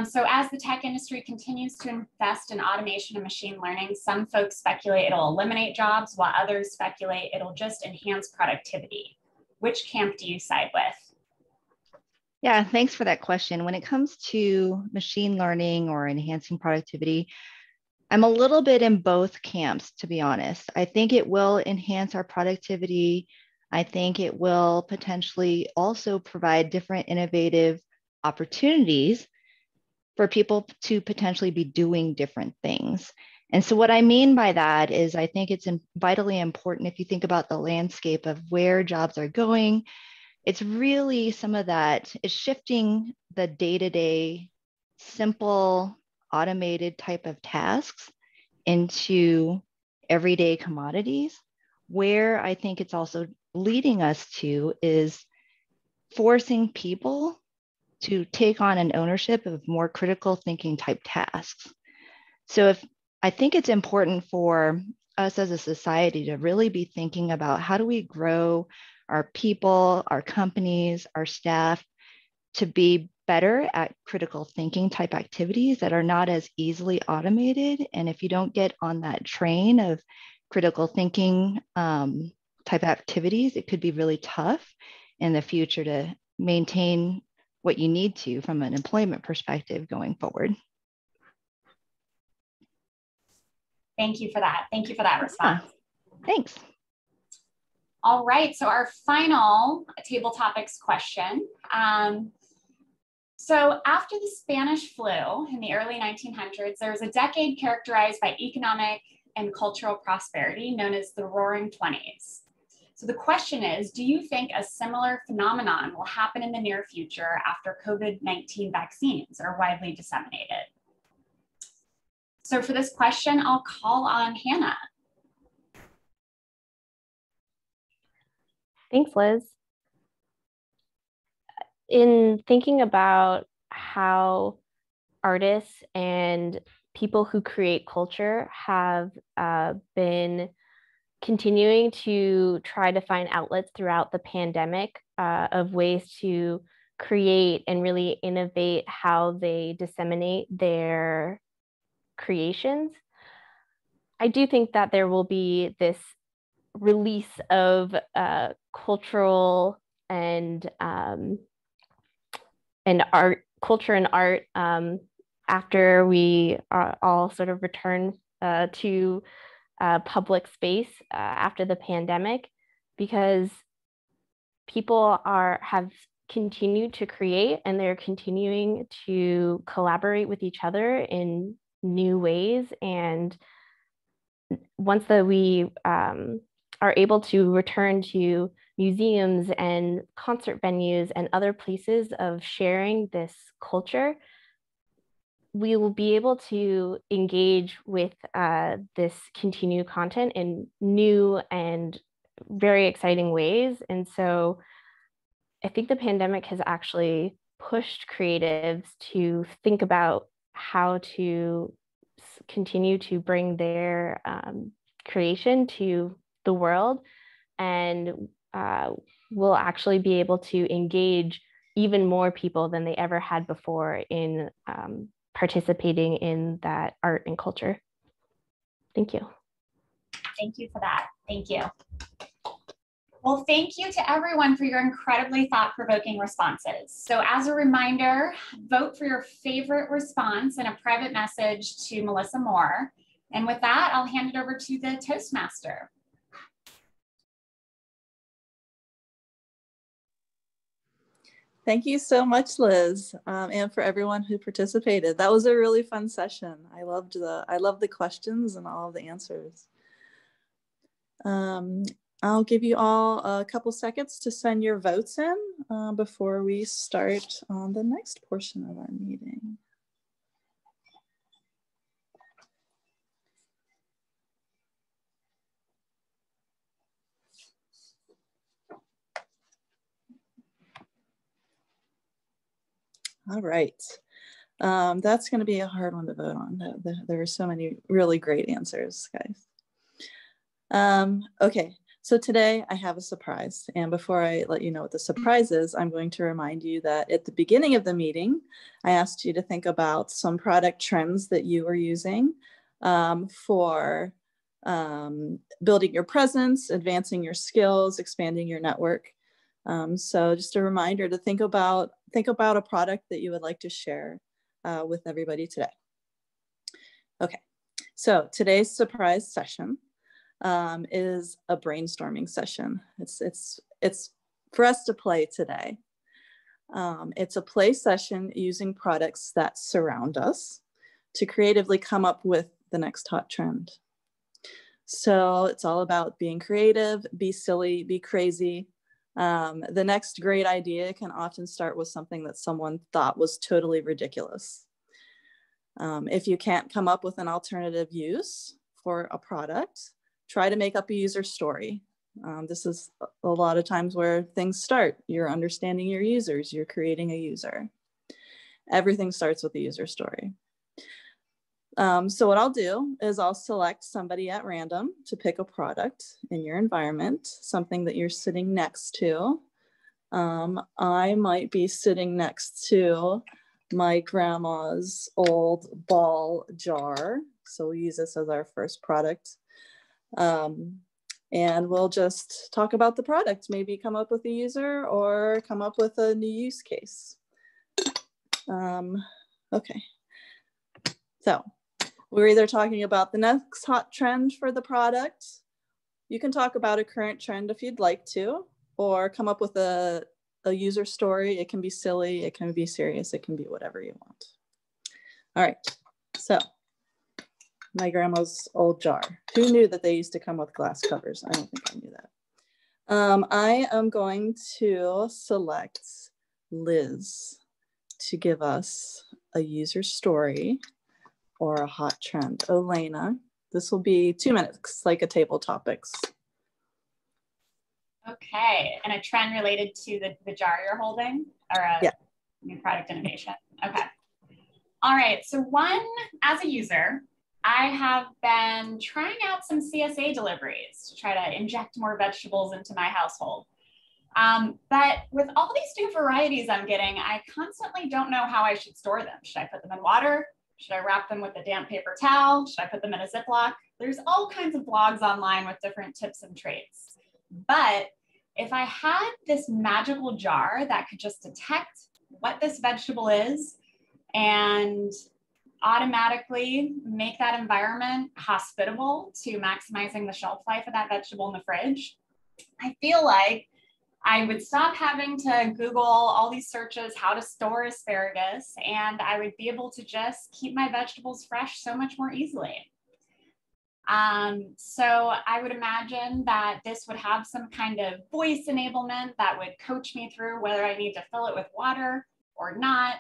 So as the tech industry continues to invest in automation and machine learning, some folks speculate it'll eliminate jobs, while others speculate it'll just enhance productivity. Which camp do you side with? Yeah, thanks for that question. When it comes to machine learning or enhancing productivity, I'm a little bit in both camps, to be honest. I think it will enhance our productivity. I think it will potentially also provide different innovative opportunities for people to potentially be doing different things. And so what I mean by that is I think it's vitally important if you think about the landscape of where jobs are going. It's really some of that is shifting the day-to-day simple automated type of tasks into everyday commodities. Where I think it's also leading us to is forcing people to take on an ownership of more critical thinking type tasks. So I think it's important for us as a society to really be thinking about how do we grow our people, our companies, our staff to be better at critical thinking type activities that are not as easily automated. And if you don't get on that train of critical thinking type activities, it could be really tough in the future to maintain what you need to from an employment perspective going forward. Thank you for that. Thank you for that response. Yeah, thanks. All right, so our final table topics question. So after the Spanish flu in the early 1900s, there was a decade characterized by economic and cultural prosperity known as the Roaring '20s. So the question is, do you think a similar phenomenon will happen in the near future after COVID-19 vaccines are widely disseminated? So for this question, I'll call on Hannah. Thanks, Liz. In thinking about how artists and people who create culture have been continuing to try to find outlets throughout the pandemic of ways to create and really innovate how they disseminate their creations, I do think that there will be this release of cultural and and art, culture and art after we all sort of return to public space after the pandemic, because people have continued to create and they're continuing to collaborate with each other in new ways. And once that we are able to return to museums and concert venues and other places of sharing this culture, we will be able to engage with this continued content in new and very exciting ways. And so I think the pandemic has actually pushed creatives to think about how to continue to bring their creation to the world, and will actually be able to engage even more people than they ever had before in participating in that art and culture. Thank you. Thank you for that. Thank you. Well, thank you to everyone for your incredibly thought-provoking responses. So as a reminder, vote for your favorite response in a private message to Melissa Moore. And with that, I'll hand it over to the Toastmaster. Thank you so much, Liz, and for everyone who participated. That was a really fun session. I loved the questions and all of the answers. I'll give you all a couple seconds to send your votes in before we start on the next portion of our meeting. All right, that's going to be a hard one to vote on. There were so many really great answers, guys. Okay, so today I have a surprise. And before I let you know what the surprise is, I'm going to remind you that at the beginning of the meeting, I asked you to think about some product trends that you are using for building your presence, advancing your skills, expanding your network. So just a reminder to think about a product that you would like to share with everybody today. Okay, so today's surprise session is a brainstorming session. It's for us to play today. It's a play session using products that surround us to creatively come up with the next hot trend. So it's all about being creative, be silly, be crazy. The next great idea can often start with something that someone thought was totally ridiculous. If you can't come up with an alternative use for a product, try to make up a user story. This is a lot of times where things start. You're understanding your users, you're creating a user. Everything starts with a user story. So what I'll do is I'll select somebody at random to pick a product in your environment, something that you're sitting next to. I might be sitting next to my grandma's old ball jar. So we'll use this as our first product. And we'll just talk about the product, maybe come up with a user or come up with a new use case. Okay, so we're either talking about the next hot trend for the product. You can talk about a current trend if you'd like to, or come up with a user story. It can be silly, it can be serious, it can be whatever you want. All right, so my grandma's old jar. Who knew that they used to come with glass covers? I don't think I knew that. I am going to select Liz to give us a user story or a hot trend. Elena, this will be 2 minutes, like a table topics. Okay, and a trend related to the jar you're holding, or a new product innovation. Okay. All right, so one, as a user, I have been trying out some CSA deliveries to try to inject more vegetables into my household. But with all these new varieties I'm getting, I constantly don't know how I should store them. Should I put them in water? Should I wrap them with a damp paper towel? Should I put them in a Ziploc? There's all kinds of blogs online with different tips and tricks. But if I had this magical jar that could just detect what this vegetable is and automatically make that environment hospitable to maximizing the shelf life of that vegetable in the fridge, I feel like I would stop having to Google all these searches, how to store asparagus, and I would be able to just keep my vegetables fresh so much more easily. So I would imagine that this would have some kind of voice enablement that would coach me through whether I need to fill it with water or not.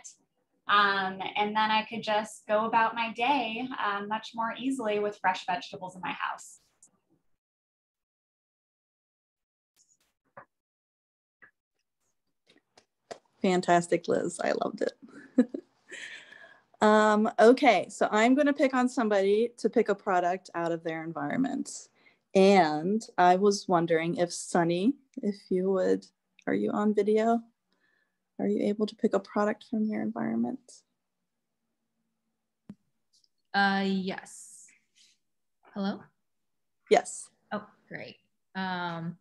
And then I could just go about my day much more easily with fresh vegetables in my house. Fantastic, Liz. I loved it. Okay, so I'm going to pick on somebody to pick a product out of their environment. And I was wondering if Sunny, if you would, are you on video? Are you able to pick a product from your environment? Yes. Hello? Yes. Oh, great. All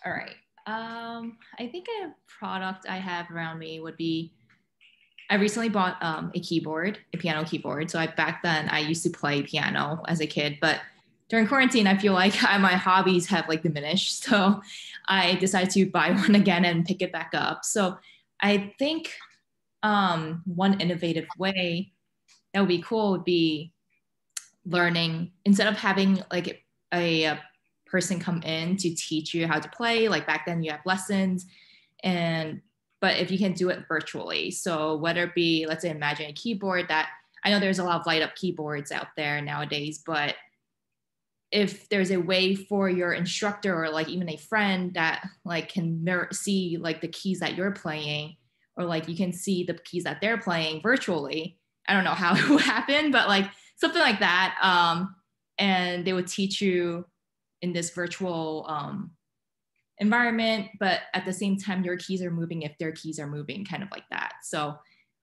right. I think a product I have around me would be, I recently bought a keyboard, a piano keyboard. So back then I used to play piano as a kid, but during quarantine, I feel like my hobbies have like diminished. So I decided to buy one again and pick it back up. So I think one innovative way that would be cool would be learning, instead of having like a person come in to teach you how to play, like back then you have lessons, but if you can do it virtually. So whether it be, let's say, imagine a keyboard that, I know there's a lot of light up keyboards out there nowadays, but if there's a way for your instructor or like even a friend that like can see like the keys that you're playing, or like you can see the keys that they're playing virtually. I don't know how it would happen, but like something like that. And they would teach you in this virtual environment, but at the same time, your keys are moving if their keys are moving, kind of like that. So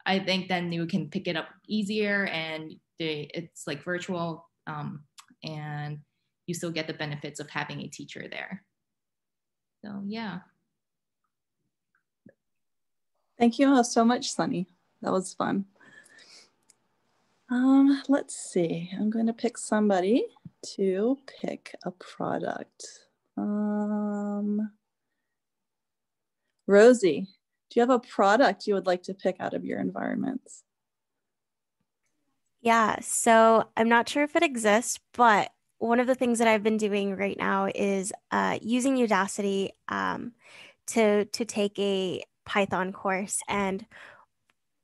I think then you can pick it up easier, and it's like virtual, and you still get the benefits of having a teacher there. So yeah. Thank you so much, Sunny. That was fun. Let's see. I'm going to pick somebody to pick a product. Rosie, do you have a product you would like to pick out of your environments? Yeah, so I'm not sure if it exists, but one of the things that I've been doing right now is using Udacity to take a Python course. And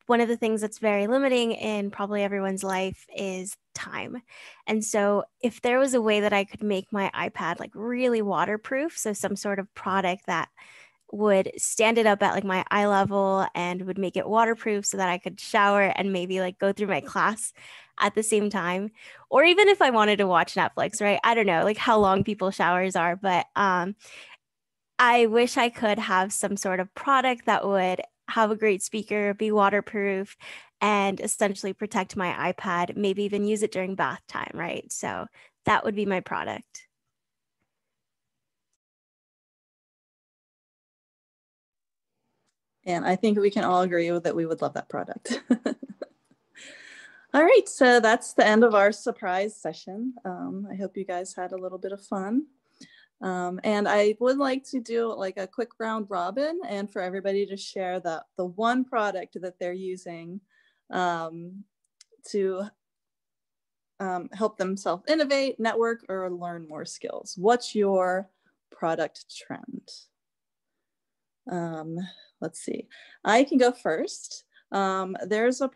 one of the things that's very limiting in probably everyone's life is time. And so if there was a way that I could make my iPad like really waterproof, so some sort of product that would stand it up at like my eye level and would make it waterproof so that I could shower and maybe like go through my class at the same time. Or even if I wanted to watch Netflix, right? I don't know like how long people's showers are, but I wish I could have some sort of product that would have a great speaker, be waterproof, and essentially protect my iPad, maybe even use it during bath time, right? So that would be my product. And I think we can all agree that we would love that product. All right, so that's the end of our surprise session. I hope you guys had a little bit of fun. And I would like to do like a quick round robin and for everybody to share the one product that they're using to help themselves innovate, network, or learn more skills. What's your product trend? Let's see, I can go first. There's a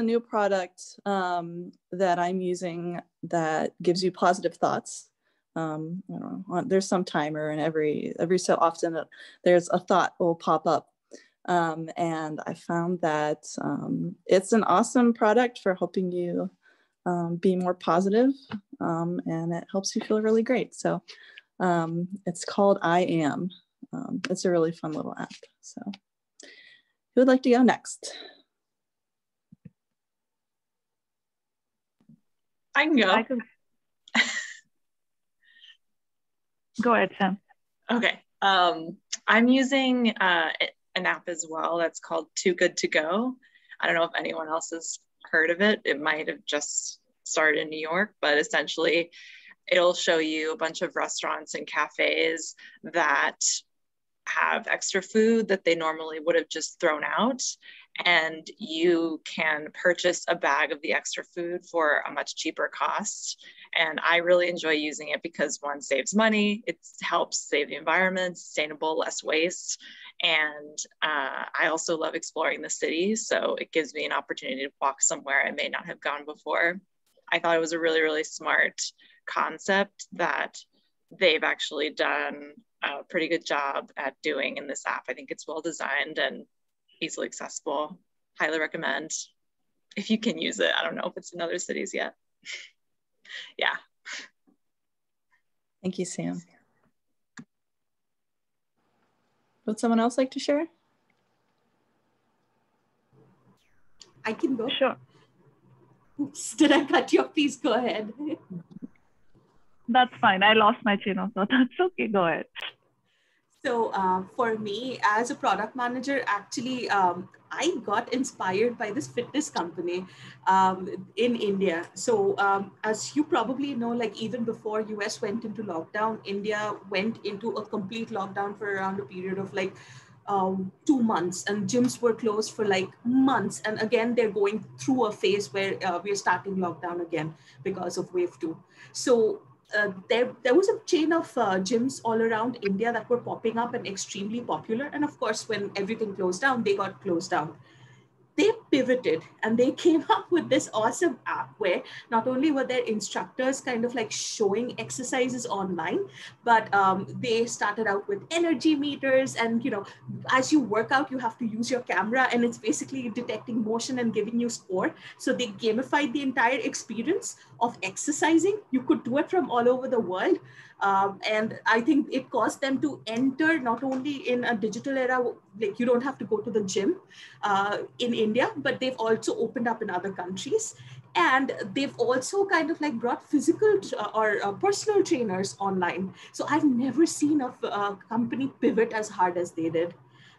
new product that I'm using that gives you positive thoughts. I don't know, there's some timer, and every so often there's a thought will pop up. And I found that it's an awesome product for helping you be more positive, and it helps you feel really great. So it's called I Am. It's a really fun little app. So who would like to go next? I can go. Go ahead, Sam. Okay. I'm using a an app as well that's called Too Good to Go. I don't know if anyone else has heard of it. It might have just started in New York, but essentially it'll show you a bunch of restaurants and cafes that have extra food that they normally would have just thrown out. And you can purchase a bag of the extra food for a much cheaper cost. And I really enjoy using it because one, saves money, it helps save the environment, sustainable, less waste. And I also love exploring the city. So it gives me an opportunity to walk somewhere I may not have gone before. I thought it was a really, really smart concept that they've actually done a pretty good job at doing in this app. I think it's well designed and easily accessible. Highly recommend if you can use it. I don't know if it's in other cities yet. Yeah. Thank you, Sam. Would someone else like to share? I can go. Sure. Oops, did I cut you off? Please go ahead. That's fine. I lost my chain of thought. That's okay. Go ahead. So for me, as a product manager, actually, I got inspired by this fitness company in India. So as you probably know, like even before US went into lockdown, India went into a complete lockdown for around a period of like 2 months, and gyms were closed for like months. And again, they're going through a phase where we're starting lockdown again because of wave 2. So there was a chain of gyms all around India that were popping up and extremely popular. And of course, when everything closed down, they got closed down. They pivoted and they came up with this awesome app where not only were their instructors kind of like showing exercises online, but they started out with energy meters. And, you know, as you work out, you have to use your camera and it's basically detecting motion and giving you score. So they gamified the entire experience of exercising. You could do it from all over the world. And I think it caused them to enter not only in a digital era, like you don't have to go to the gym in India, but they've also opened up in other countries. And they've also kind of like brought physical or personal trainers online. So I've never seen a company pivot as hard as they did.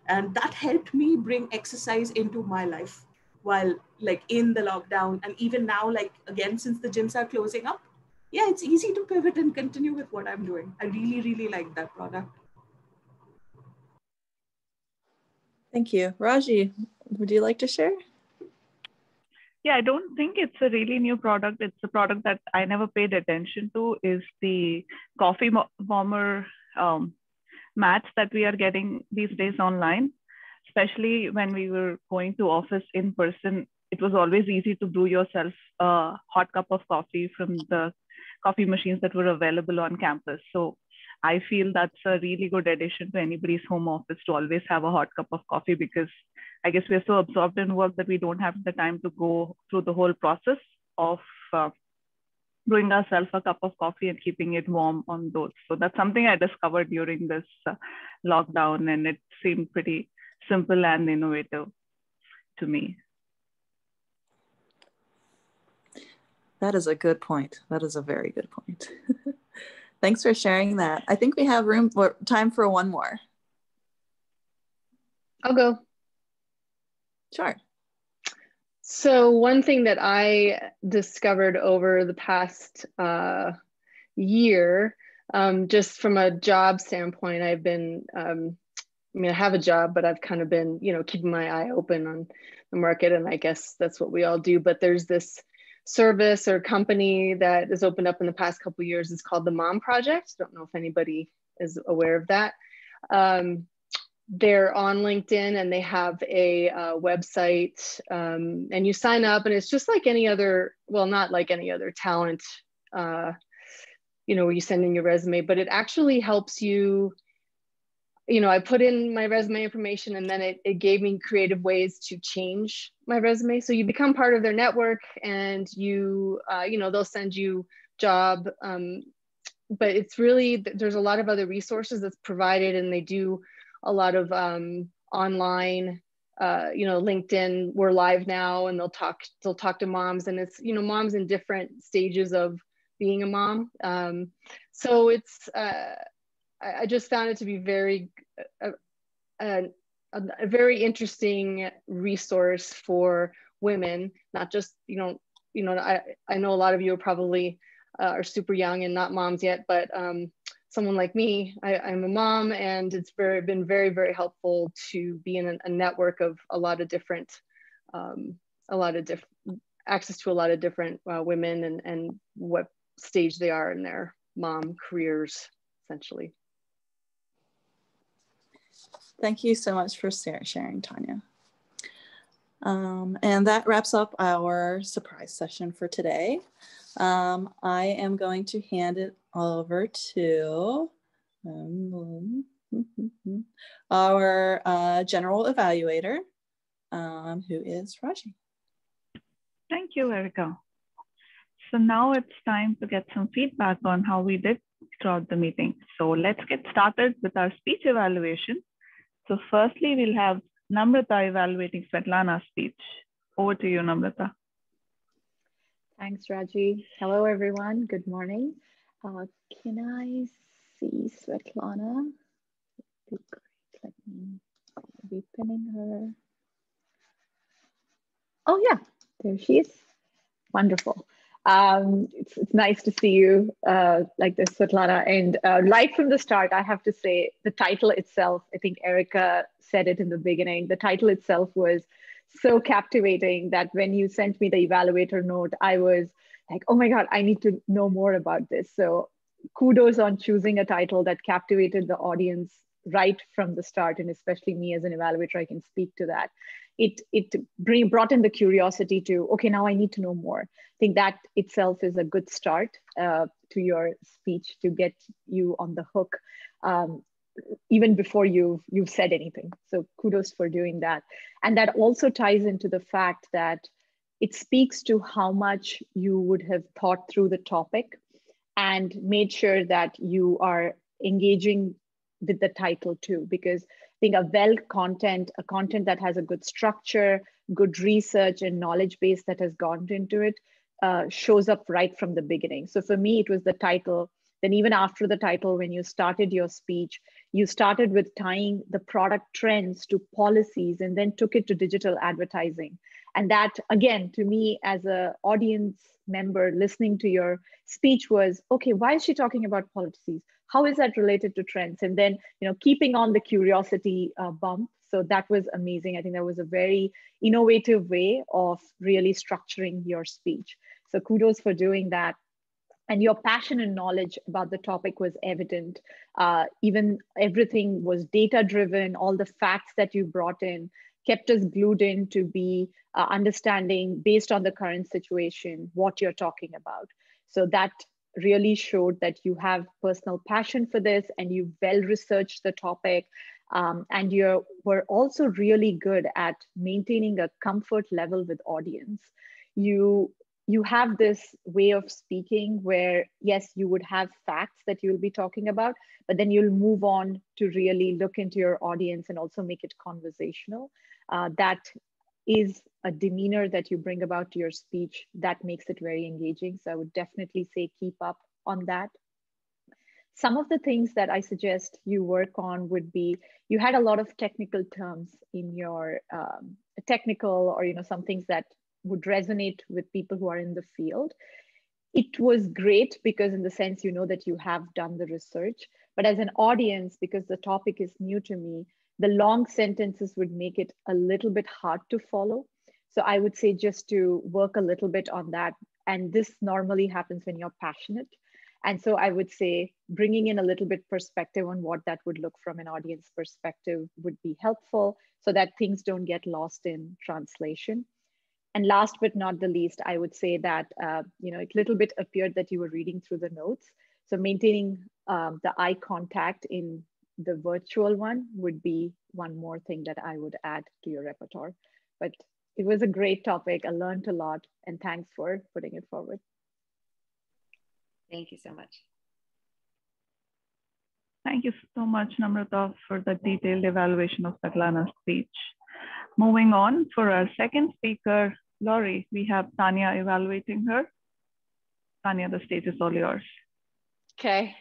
And that helped me bring exercise into my life while like in the lockdown. And even now, like again, since the gyms are closing up, yeah, it's easy to pivot and continue with what I'm doing. I really, really like that product. Thank you. Raji, would you like to share? Yeah, I don't think it's a really new product. It's a product that I never paid attention to, is the coffee warmer mats that we are getting these days online. Especially when we were going to office in person, it was always easy to brew yourself a hot cup of coffee from the coffee machines that were available on campus. So I feel that's a really good addition to anybody's home office to always have a hot cup of coffee, because I guess we're so absorbed in work that we don't have the time to go through the whole process of brewing ourselves a cup of coffee and keeping it warm on those. So that's something I discovered during this lockdown, and it seemed pretty simple and innovative to me. That is a good point. That is a very good point. Thanks for sharing that. I think we have time for one more. I'll go. Sure. So one thing that I discovered over the past year, just from a job standpoint, I've been, I have a job, but I've kind of been, keeping my eye open on the market, and I guess that's what we all do. But there's this service or company that has opened up in the past couple of years. It's called the Mom Project. I don't know if anybody is aware of that. They're on LinkedIn and they have a website, and you sign up, and it's just like any other, well, not like any other talent, where you send in your resume, but it actually helps you. I put in my resume information, and then it gave me creative ways to change my resume. So you become part of their network, and they'll send you job, but it's really, there's a lot of other resources that's provided, and they do a lot of online, LinkedIn, we're live now, and they'll talk to moms, and it's, moms in different stages of being a mom. So it's, I just found it to be very a very interesting resource for women, not just, I know a lot of you are probably are super young and not moms yet, but someone like me, I'm a mom, and it's been very, very helpful to be in a network of a lot of different, access to a lot of different women and what stage they are in their mom careers, essentially. Thank you so much for sharing, Tanya. And that wraps up our surprise session for today. I am going to hand it over to our general evaluator, who is Raji. Thank you, Erica. So now it's time to get some feedback on how we did throughout the meeting. So let's get started with our speech evaluation. So firstly, we'll have Namrata evaluating Svetlana's speech. Over to you, Namrata. Thanks, Raji. Hello, everyone. Good morning. Can I see Svetlana? Great. Let me be pinning her. Oh, yeah, there she is. Wonderful. It's nice to see you like this, Svetlana. And right from the start, I have to say the title itself, I think Erica said it in the beginning, the title itself was so captivating that when you sent me the evaluator note, I was like, oh my God, I need to know more about this. So kudos on choosing a title that captivated the audience right from the start, and especially me as an evaluator, I can speak to that. It brought in the curiosity to, okay, now I need to know more. I think that itself is a good start to your speech to get you on the hook, even before you've said anything. So kudos for doing that. And that also ties into the fact that it speaks to how much you would have thought through the topic and made sure that you are engaging with the title too, because I think a content that has a good structure, good research and knowledge base that has gone into it shows up right from the beginning. So for me, it was the title. Then even after the title, when you started your speech, you started with tying the product trends to policies and then took it to digital advertising. And that, again, to me as an audience member listening to your speech was, okay, why is she talking about policies? How is that related to trends? And then, keeping on the curiosity bump. So that was amazing. I think that was a very innovative way of really structuring your speech. So kudos for doing that. And your passion and knowledge about the topic was evident. Even everything was data-driven. All the facts that you brought in kept us glued in to be understanding, based on the current situation, what you're talking about. So that really showed that you have personal passion for this and you well-researched the topic. And you were also really good at maintaining a comfort level with audience. You have this way of speaking where, yes, you would have facts that you'll be talking about, but then you'll move on to really look into your audience and also make it conversational. That is a demeanor that you bring about to your speech that makes it very engaging. So I would definitely say keep up on that. Some of the things that I suggest you work on would be, you had a lot of technical terms in your technical, or some things that would resonate with people who are in the field. It was great because in the sense, that you have done the research, but as an audience, because the topic is new to me, the long sentences would make it a little bit hard to follow. So I would say just to work a little bit on that. And this normally happens when you're passionate. And so I would say bringing in a little bit perspective on what that would look from an audience perspective would be helpful so that things don't get lost in translation. And last but not the least, I would say that, it little bit appeared that you were reading through the notes. So maintaining the eye contact in the virtual one would be one more thing that I would add to your repertoire. But it was a great topic. I learned a lot, and thanks for putting it forward. Thank you so much. Thank you so much, Namrata, for the detailed evaluation of Svetlana's speech. Moving on, for our second speaker, Laurie, we have Tanya evaluating her. Tanya, the stage is all yours. Okay,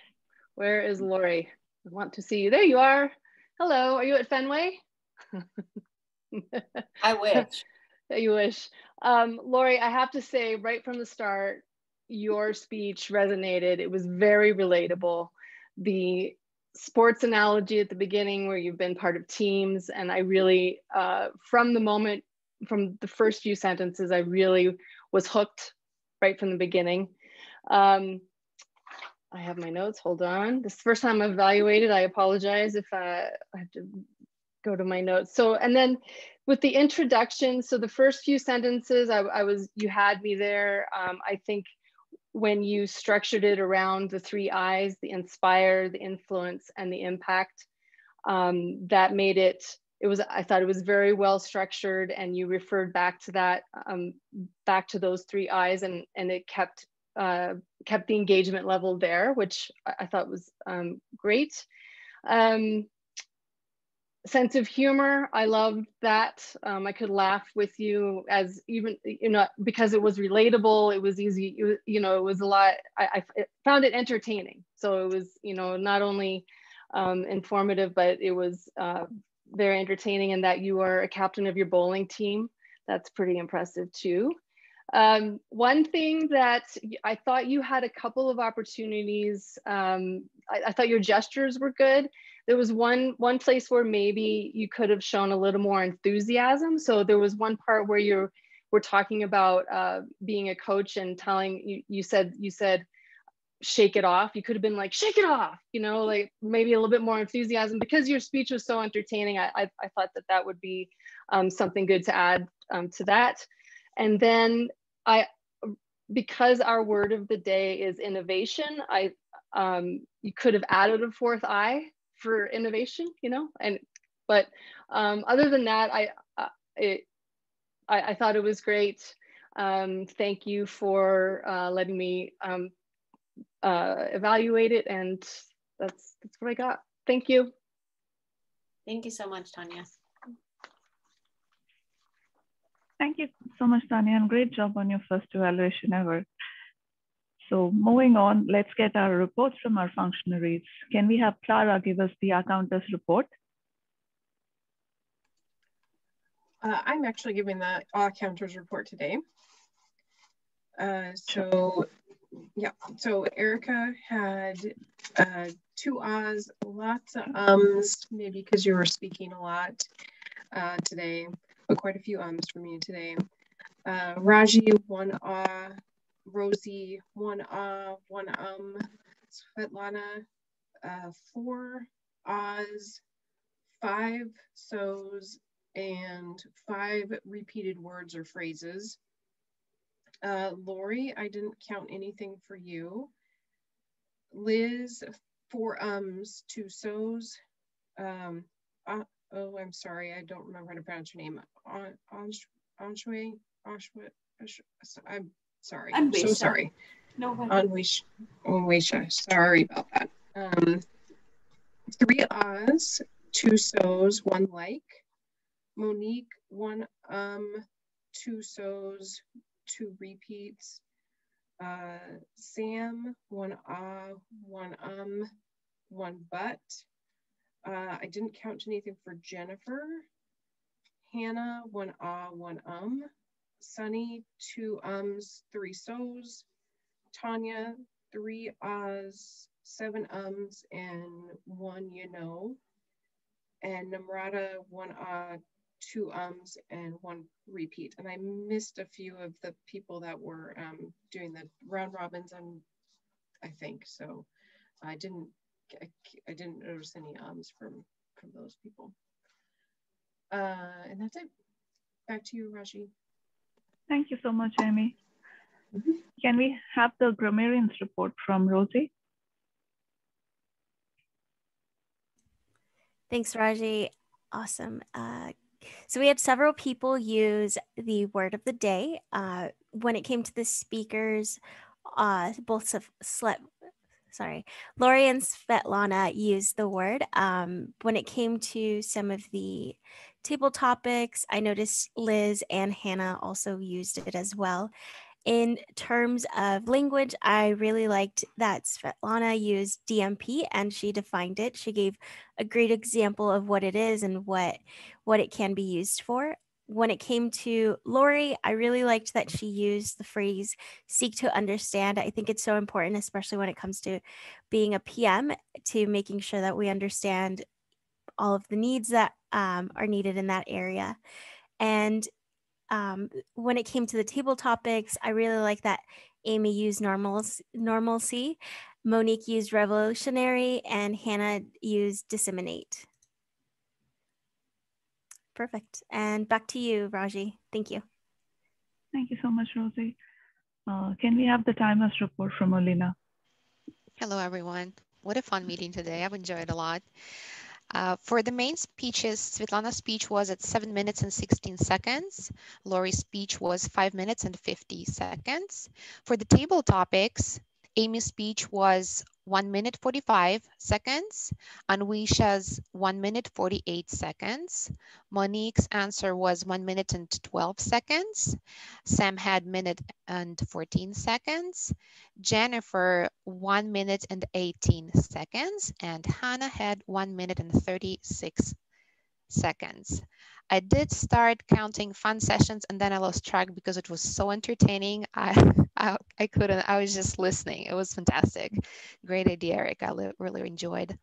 where is Laurie? I want to see you. There you are. Hello, are you at Fenway? I wish. You wish. Lori, I have to say right from the start, your speech resonated. It was very relatable. The sports analogy at the beginning where you've been part of teams, and I really, from the first few sentences, I really was hooked right from the beginning. I have my notes, hold on. This is the first time I've evaluated. I apologize if I have to go to my notes. So, and then with the introduction, so the first few sentences, you had me there. I think when you structured it around the 3 I's, the inspire, the influence, and the impact, that made it, I thought it was very well structured, and you referred back to that, back to those 3 I's, and it kept the engagement level there, which I thought was great. Sense of humor, I loved that. I could laugh with you, as even, because it was relatable, it was easy, it was a lot, I found it entertaining. So it was, not only informative, but it was very entertaining, and that you are a captain of your bowling team. That's pretty impressive too. One thing that I thought you had a couple of opportunities, I thought your gestures were good. There was one place where maybe you could have shown a little more enthusiasm. So there was one part where you were talking about being a coach and telling, you said, shake it off. You could have been like, shake it off, like maybe a little bit more enthusiasm, because your speech was so entertaining. I thought that would be something good to add to that. And then because our word of the day is innovation, you could have added a 4th I for innovation, but other than that, I thought it was great. Thank you for letting me evaluate it, and that's what I got. Thank you. Thank you so much, Tanya. Thank you so much, Tanya, and great job on your first evaluation ever. So moving on, let's get our reports from our functionaries. Can we have Clara give us the accountant's report? I'm actually giving the accountant's report today. So Erica had 2 ahs, lots of ums, maybe because you were speaking a lot today, but quite a few ums from you today. Raji, 1 ah. Rosie, 1 ah, 1 Svetlana, 4 ahs, 5 so's, and 5 repeated words or phrases. Lori, I didn't count anything for you. Liz, 4 ums, 2 so's. Oh, I'm sorry, I don't remember how to pronounce your name. Anshwe, I'm sorry. I'm so sorry. No, Onwisha. Sorry about that. 3 ahs, 2 so's, 1 like. Monique, 1 2 so's, 2 repeats. Sam, 1 ah, 1 1 but. I didn't count anything for Jennifer. Hannah, 1 ah, 1 Sunny, 2 ums, 3 so's. Tanya, 3 ahs, 7 ums, and 1 And Namrata, 1 ah, 2 ums, and 1 repeat. And I missed a few of the people that were doing the round robins, I think. So I didn't notice any ums from those people. And that's it. Back to you, Raji. Thank you so much, Amy. Can we have the Grammarians report from Rosie? Thanks, Raji. Awesome. So we had several people use the word of the day. When it came to the speakers, Lori and Svetlana used the word. When it came to some of the table topics, I noticed Liz and Hannah also used it as well. In terms of language, I really liked that Svetlana used DMP and she defined it. She gave a great example of what it is and what it can be used for. When it came to Lori, I really liked that she used the phrase seek to understand. I think it's so important, especially when it comes to being a PM, to making sure that we understand all of the needs that are needed in that area. And when it came to the table topics, I really like that Amy used normalcy, Monique used revolutionary, and Hannah used disseminate. Perfect. And back to you, Raji. Thank you. Thank you so much, Rosie. Can we have the timers report from Olina? Hello, everyone. What a fun meeting today. I've enjoyed a lot. For the main speeches, Svetlana's speech was at 7 minutes and 16 seconds. Lori's speech was 5 minutes and 50 seconds. For the table topics, Amy's speech was 1 minute 45 seconds. Anwisha's 1 minute 48 seconds. Monique's answer was 1 minute and 12 seconds. Sam had minute and 14 seconds. Jennifer, 1 minute and 18 seconds. And Hannah had 1 minute and 36 seconds. I did start counting fun sessions and then I lost track because it was so entertaining. I couldn't, I was just listening. It was fantastic. Great idea, Eric. I really enjoyed.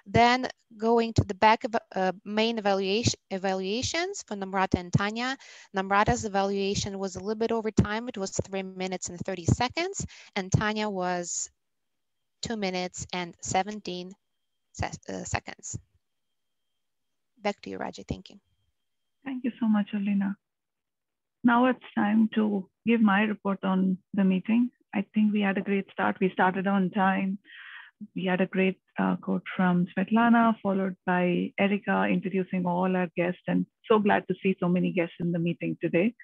Then going to the back of main evaluations for Namrata and Tanya. Namrata's evaluation was a little bit over time. It was 3 minutes and 30 seconds. And Tanya was 2 minutes and 17 seconds. Back to you, Raji. Thank you. Thank you so much, Alina. Now it's time to give my report on the meeting. I think we had a great start. We started on time. We had a great quote from Svetlana, followed by Erica introducing all our guests. And so glad to see so many guests in the meeting today.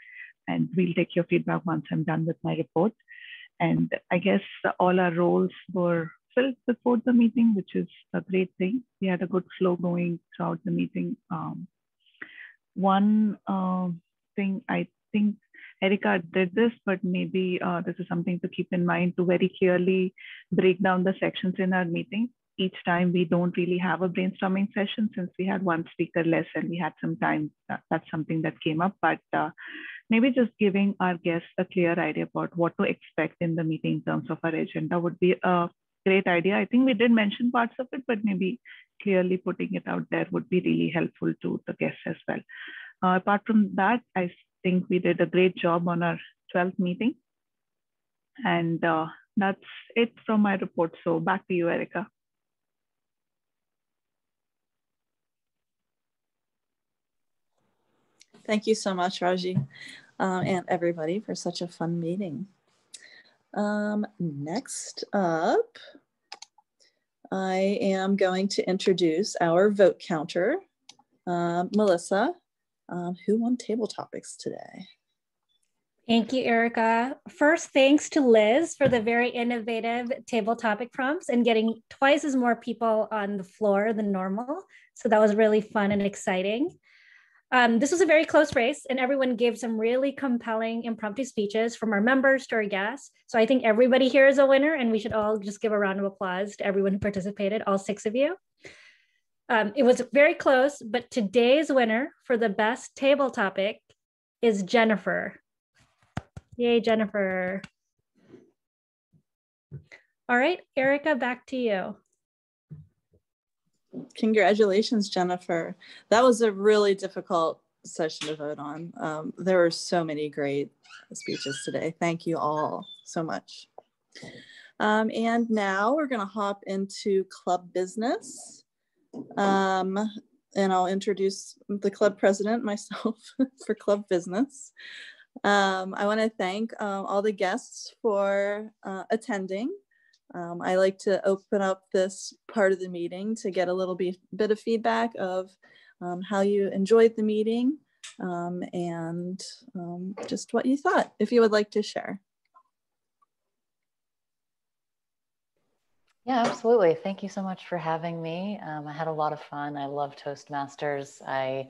And we'll take your feedback once I'm done with my report. And I guess all our roles were filled before the meeting, which is a great thing. We had a good flow going throughout the meeting. One thing, I think Erica did this, but maybe this is something to keep in mind, to very clearly break down the sections in our meeting. Each time we don't really have a brainstorming session since we had one speaker less and we had some time. That's something that came up, but maybe just giving our guests a clear idea about what to expect in the meeting in terms of our agenda would be a great idea. I think we did mention parts of it, but maybe clearly putting it out there would be really helpful to the guests as well. Apart from that, I think we did a great job on our 12th meeting. And that's it from my report. So back to you, Erica. Thank you so much, Raji, and everybody for such a fun meeting. Next up, I am going to introduce our vote counter, Melissa, who won table topics today. Thank you, Erica. First, thanks to Liz for the very innovative table topic prompts and getting twice as more people on the floor than normal. So that was really fun and exciting. This was a very close race and everyone gave some really compelling impromptu speeches, from our members to our guests. So I think everybody here is a winner and we should all just give a round of applause to everyone who participated, all 6 of you. It was very close, but today's winner for the best table topic is Jennifer. Yay, Jennifer. All right, Erica, back to you. Congratulations, Jennifer. That was a really difficult session to vote on. There were so many great speeches today. Thank you all so much. And now we're going to hop into club business. And I'll introduce the club president myself for club business. I want to thank all the guests for attending. I like to open up this part of the meeting to get a little bit of feedback of how you enjoyed the meeting and just what you thought, if you would like to share. Yeah, absolutely. Thank you so much for having me. I had a lot of fun. I love Toastmasters. I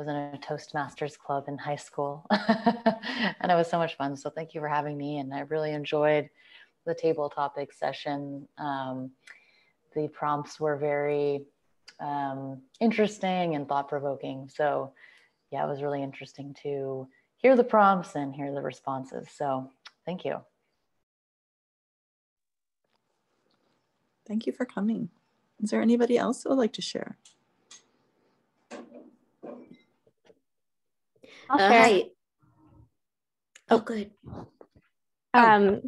was in a Toastmasters club in high school and it was so much fun. So thank you for having me. And I really enjoyed the table topic session. The prompts were very interesting and thought-provoking. So yeah, it was really interesting to hear the prompts and hear the responses. So thank you. Thank you for coming. Is there anybody else that would like to share? I'll share. Hi. Oh, good. I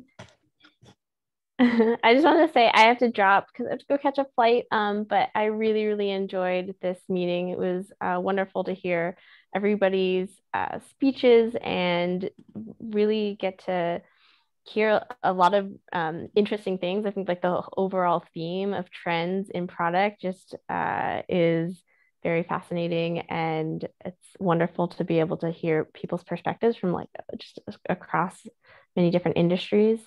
just wanted to say I have to drop because I have to go catch a flight. But I really, really enjoyed this meeting. It was wonderful to hear everybody's speeches and really get to hear a lot of interesting things. I think like the overall theme of trends in product just is very fascinating, and it's wonderful to be able to hear people's perspectives from like just across many different industries.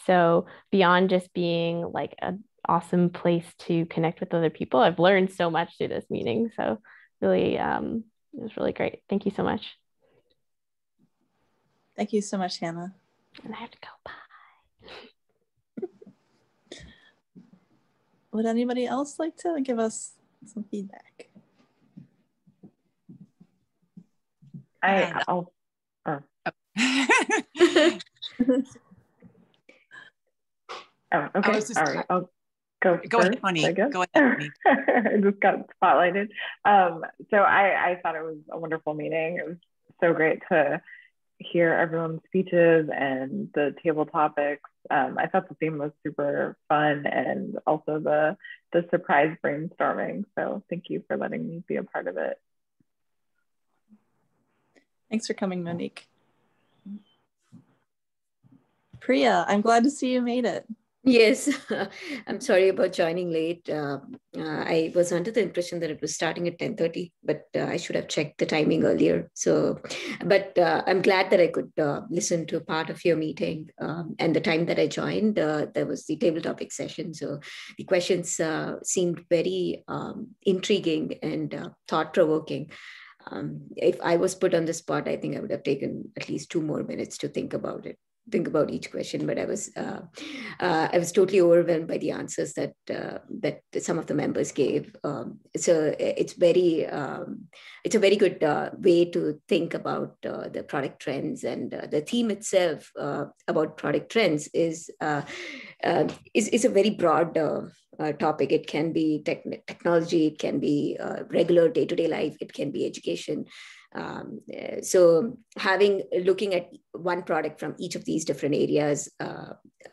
So beyond just being like an awesome place to connect with other people, I've learned so much through this meeting. So really, it was really great. Thank you so much. Thank you so much, Hannah. And I have to go. Bye. Would anybody else like to give us some feedback? I'll Oh, okay. All right. I'll go ahead, Monique. Go ahead, Monique. I just got spotlighted. So I thought it was a wonderful meeting. It was so great to hear everyone's speeches and the table topics. I thought the theme was super fun, and also the surprise brainstorming. So thank you for letting me be a part of it. Thanks for coming, Monique. Priya, I'm glad to see you made it. Yes, I'm sorry about joining late. I was under the impression that it was starting at 10:30, but I should have checked the timing earlier. So, but I'm glad that I could listen to a part of your meeting. And the time that I joined, there was the table topic session. So the questions seemed very intriguing and thought-provoking. If I was put on the spot, I think I would have taken at least 2 more minutes to think about each question, but I was totally overwhelmed by the answers that some of the members gave. So it's a very good way to think about the product trends, and the theme itself about product trends is a very broad topic. It can be technology, it can be regular day-to-day life, it can be education. So looking at one product from each of these different areas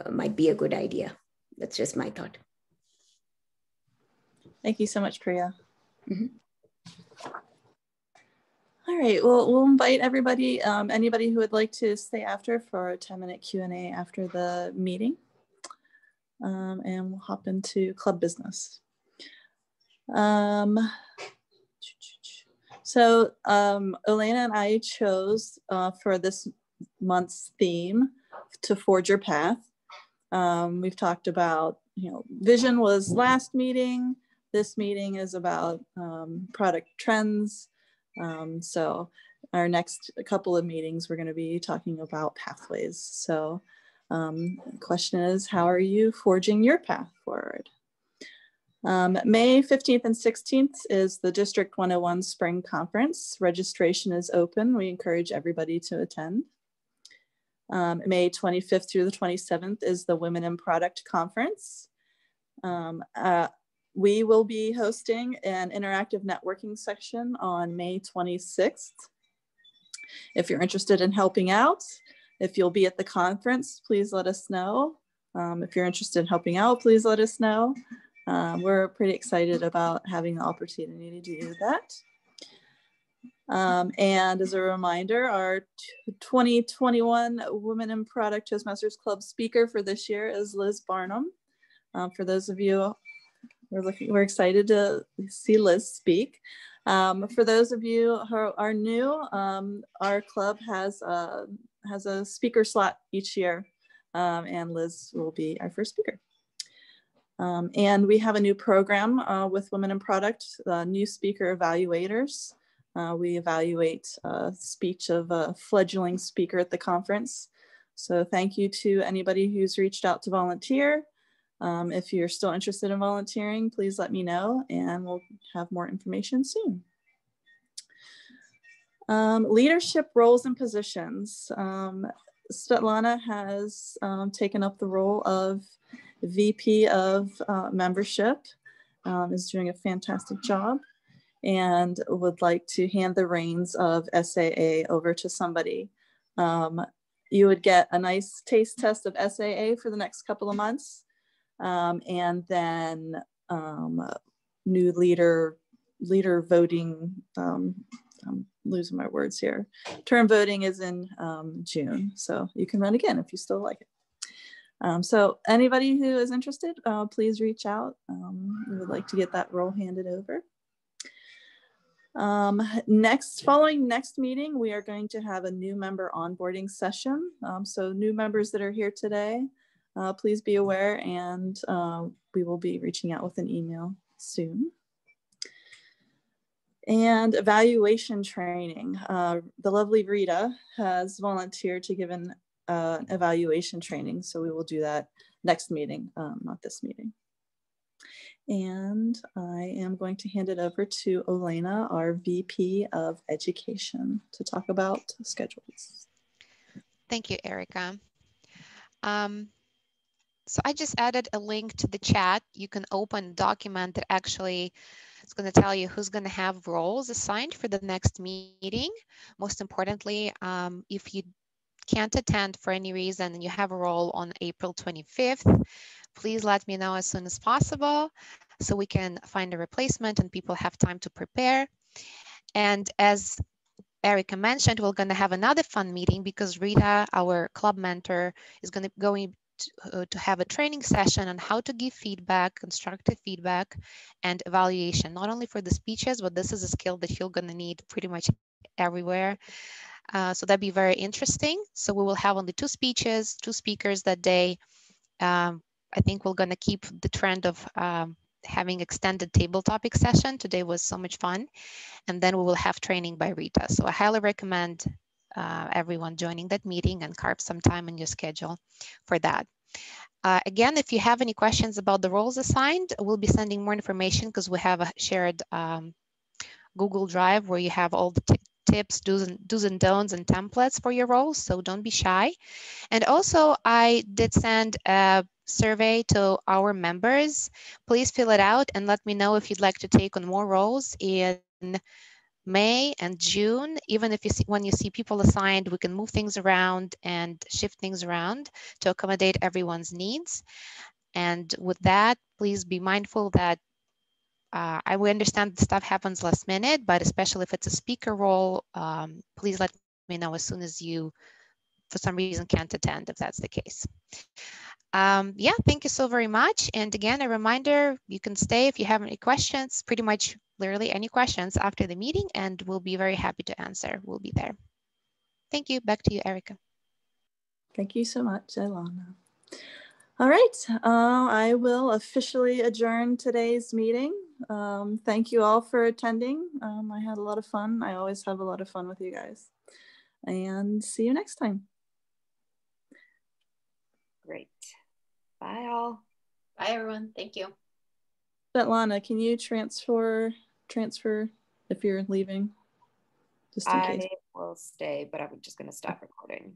might be a good idea. That's just my thought. Thank you so much, Priya. Mm-hmm. All right, well, we'll invite everybody, anybody who would like to stay after for a 10-minute Q&A after the meeting. And we'll hop into club business. So Elena and I chose for this month's theme to forge your path. We've talked about, vision was last meeting. This meeting is about product trends. So our next couple of meetings, we're going to be talking about pathways. So the question is, how are you forging your path forward? May 15th and 16th is the District 101 Spring Conference. Registration is open. We encourage everybody to attend. May 25th through the 27th is the Women in Product Conference. We will be hosting an interactive networking section on May 26th. If you're interested in helping out, if you'll be at the conference, please let us know. If you're interested in helping out, please let us know. We're pretty excited about having the opportunity to do that. And as a reminder, our 2021 Women in Product Toastmasters Club speaker for this year is Liz Barnum. For those of you, we're excited to see Liz speak. For those of you who are new, our club has a speaker slot each year, and Liz will be our first speaker. And we have a new program with Women in Product, new speaker evaluators. We evaluate speech of a fledgling speaker at the conference. So thank you to anybody who's reached out to volunteer. If you're still interested in volunteering, please let me know and we'll have more information soon. Leadership roles and positions. Svetlana has taken up the role of VP of membership, is doing a fantastic job, and would like to hand the reins of SAA over to somebody. You would get a nice taste test of SAA for the next couple of months, and then new leader voting. I'm losing my words here. Term voting is in June, so you can run again if you still like it. So anybody who is interested, please reach out. We would like to get that role handed over. Following next meeting, we are going to have a new member onboarding session. So new members that are here today, please be aware, and we will be reaching out with an email soon. And evaluation training. The lovely Rita has volunteered to give an evaluation training, so we will do that next meeting, not this meeting. And I am going to hand it over to Olena, our VP of Education, to talk about schedules. Thank you, Erica. So I just added a link to the chat. You can open a document that actually is going to tell you who's going to have roles assigned for the next meeting. Most importantly, if you can't attend for any reason and you have a role on April 25th, please let me know as soon as possible so we can find a replacement and people have time to prepare. And as Erica mentioned, we're going to have another fun meeting because Rita, our club mentor, is going to have a training session on how to give feedback, constructive feedback, and evaluation, not only for the speeches, but this is a skill that you're going to need pretty much everywhere. So that'd be very interesting. So we will have only 2 speeches, 2 speakers that day. I think we're going to keep the trend of having extended table topic session. Today was so much fun. And then we will have training by Rita. So I highly recommend everyone joining that meeting and carve some time in your schedule for that. Again, if you have any questions about the roles assigned, we'll be sending more information because we have a shared Google Drive where you have all the tips, do's and don'ts and templates for your roles. So don't be shy. And also I did send a survey to our members. Please fill it out and let me know if you'd like to take on more roles in May and June. Even if you see, when you see people assigned, we can move things around and shift things around to accommodate everyone's needs. And with that, please be mindful that I will understand stuff happens last minute, but especially if it's a speaker role, please let me know as soon as you, for some reason, can't attend, if that's the case. Yeah, thank you so very much. And again, a reminder, you can stay if you have any questions, pretty much literally any questions after the meeting, and we'll be very happy to answer. We'll be there. Thank you. Back to you, Erica. Thank you so much, Ilana. All right, I will officially adjourn today's meeting. Thank you all for attending. I had a lot of fun. I always have a lot of fun with you guys. And see you next time. Great. Bye all. Bye everyone. Thank you. Svetlana, can you transfer if you're leaving? Just in case. I will stay, but I'm just going to stop recording.